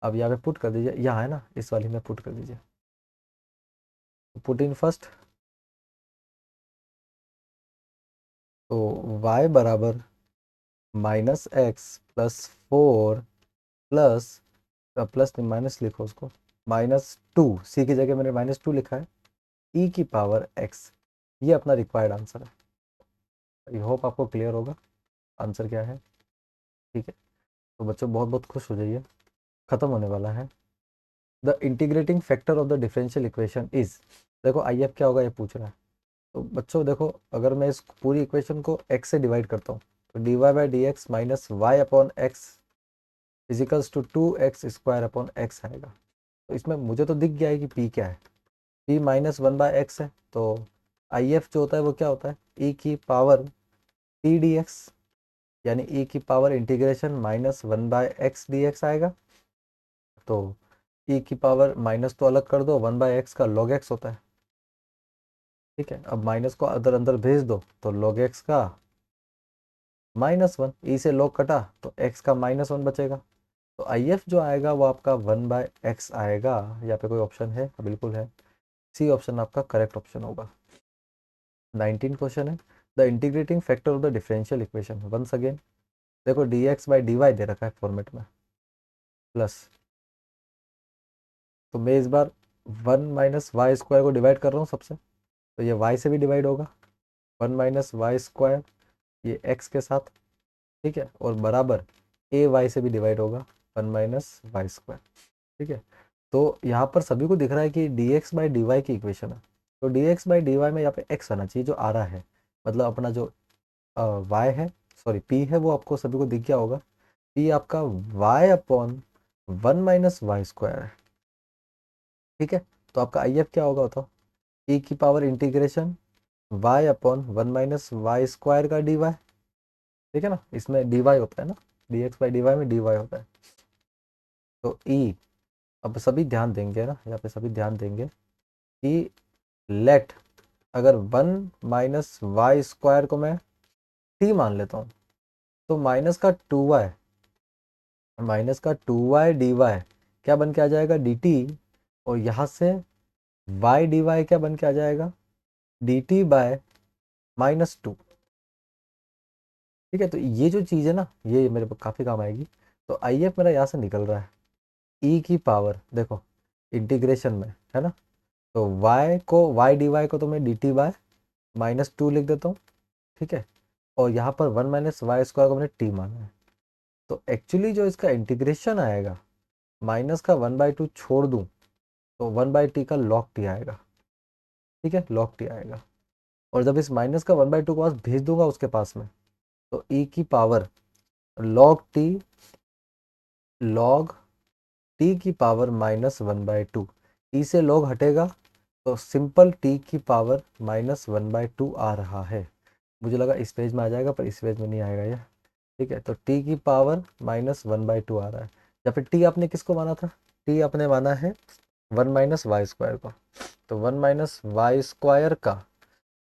अब यहाँ पे पुट कर दीजिए, यहाँ है ना, इस वाली में पुट कर दीजिए, पुट इन फर्स्ट, तो y बराबर -x+4 प्लस, प्लस नहीं माइनस लिखो उसको, -2, सी की जगह मैंने -2 लिखा है, ई की पावर x, ये अपना रिक्वायर्ड आंसर है। आई होप आपको क्लियर होगा आंसर क्या है, ठीक है। तो बच्चों बहुत बहुत खुश हो जाइए, ख़त्म होने वाला है। The integrating factor of the differential equation is, देखो आई एफ क्या होगा ये पूछ रहा है। तो बच्चों देखो, अगर मैं इस पूरी इक्वेशन को x से डिवाइड करता हूँ, तो dy/dx minus y upon x equals to 2x² upon x आएगा। तो इसमें मुझे तो दिख गया है कि p क्या है, p -1/x है, तो आई एफ जो होता है वो क्या होता है, e की पावर p dx, यानी e की पावर इंटीग्रेशन -1/x dx आएगा। तो e की पावर माइनस तो अलग कर दो, 1/x का log x होता है, ठीक है। अब माइनस को अंदर अंदर भेज दो, तो log x का -1, ई से log कटा तो x का -1 बचेगा। तो आई एफ जो आएगा वो आपका 1/x आएगा। यहाँ पे कोई ऑप्शन है, बिल्कुल है, सी ऑप्शन आपका करेक्ट ऑप्शन होगा। 19 क्वेश्चन है, the integrating factor of the differential equation, once again देखो dx/dy दे रखा है फॉर्मेट में, प्लस, तो मैं इस बार 1 - y² को डिवाइड कर रहा हूँ सबसे, तो ये y से भी डिवाइड होगा, 1 - y², ये x के साथ, ठीक है, और बराबर a y से भी डिवाइड होगा, 1 - y², ठीक है। तो यहाँ पर सभी को दिख रहा है कि dx/dy की इक्वेशन है, तो dx/dy में यहाँ पे x आना चाहिए जो आ रहा है, मतलब अपना जो y है, सॉरी p है, वो आपको सभी को दिख गया होगा, p आपका y/1 - y² है, ठीक है। तो आपका आई एफ क्या होगा बताओ, e की पावर इंटीग्रेशन y/1 - y² का dy, ठीक है ना, इसमें dy होता है ना, dx/dy में dy होता है। तो e, अब सभी ध्यान देंगे ना, यहाँ पे सभी ध्यान देंगे कि लेट, अगर 1 - y² को मैं t मान लेता हूँ, तो माइनस का 2y dy क्या बन के आ जाएगा, dt, और यहाँ से y dy क्या बन के आ जाएगा, dt/-2, ठीक है। तो ये जो चीज़ है ना, ये मेरे को काफ़ी काम आएगी। तो आई एफ मेरा यहाँ से निकल रहा है, ई की पावर देखो इंटीग्रेशन में है ना, तो y dy को तो मैं dt/-2 लिख देता हूँ, ठीक है। और यहाँ पर 1 - y² को मैंने t माना है, तो एक्चुअली जो इसका इंटीग्रेशन आएगा, माइनस का 1/2 छोड़ दूँ तो 1/t का log t आएगा, ठीक है, log t आएगा। और जब इस माइनस का 1/2 को पास भेज दूंगा उसके पास में, तो e की पावर log t की पावर -1/2, e से log हटेगा तो सिंपल t की पावर -1/2 आ रहा है। मुझे लगा इस पेज में आ जाएगा, पर इस पेज में नहीं आएगा ये, ठीक है। तो t की पावर -1/2 आ रहा है, या फिर t आपने किसको माना था, t आपने माना है 1 - y² को, तो 1 - y² का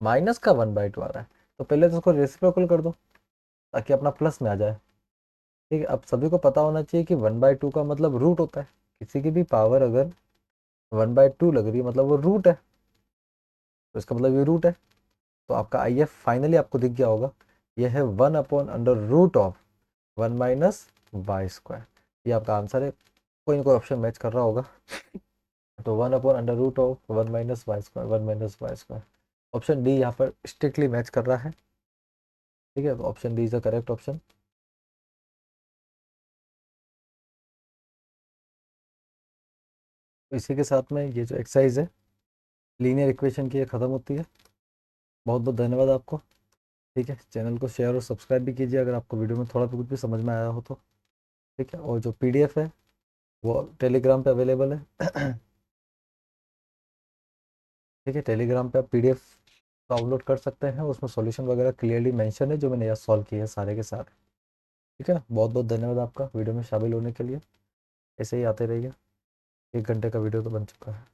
माइनस का 1/2 आ रहा है, तो पहले तो उसको रेसिप्रोकल कर दो ताकि अपना प्लस में आ जाए, ठीक है। अब सभी को पता होना चाहिए कि 1/2 का मतलब रूट होता है, किसी की भी पावर अगर 1/2 लग रही है मतलब वो रूट है, तो इसका मतलब ये रूट है। तो आपका आई एफ फाइनली आपको दिख गया होगा, ये है 1/√ऑफ 1 - y², ये आपका आंसर है। कोई ना कोई ऑप्शन मैच कर रहा होगा, तो 1/√ऑफ 1 - y², 1 - y², ऑप्शन डी यहाँ पर स्ट्रिक्टली मैच कर रहा है, ठीक है। तो option D is the correct option. इसी के साथ में ये जो एक्सरसाइज है लीनियर इक्वेशन की, ये ख़त्म होती है। बहुत बहुत धन्यवाद आपको, ठीक है। चैनल को शेयर और सब्सक्राइब भी कीजिए अगर आपको वीडियो में थोड़ा भी कुछ भी समझ में आया हो तो, ठीक है। और जो पीडीएफ है वो टेलीग्राम पे अवेलेबल है, ठीक है। टेलीग्राम पे आप पीडीएफ डाउनलोड कर सकते हैं, उसमें सॉल्यूशन वगैरह क्लियरली मेंशन है जो मैंने यहाँ सॉल्व किए हैं सारे के सारे, ठीक है ना। बहुत बहुत धन्यवाद आपका वीडियो में शामिल होने के लिए, ऐसे ही आते रहिए। 1 घंटे का वीडियो तो बन चुका है।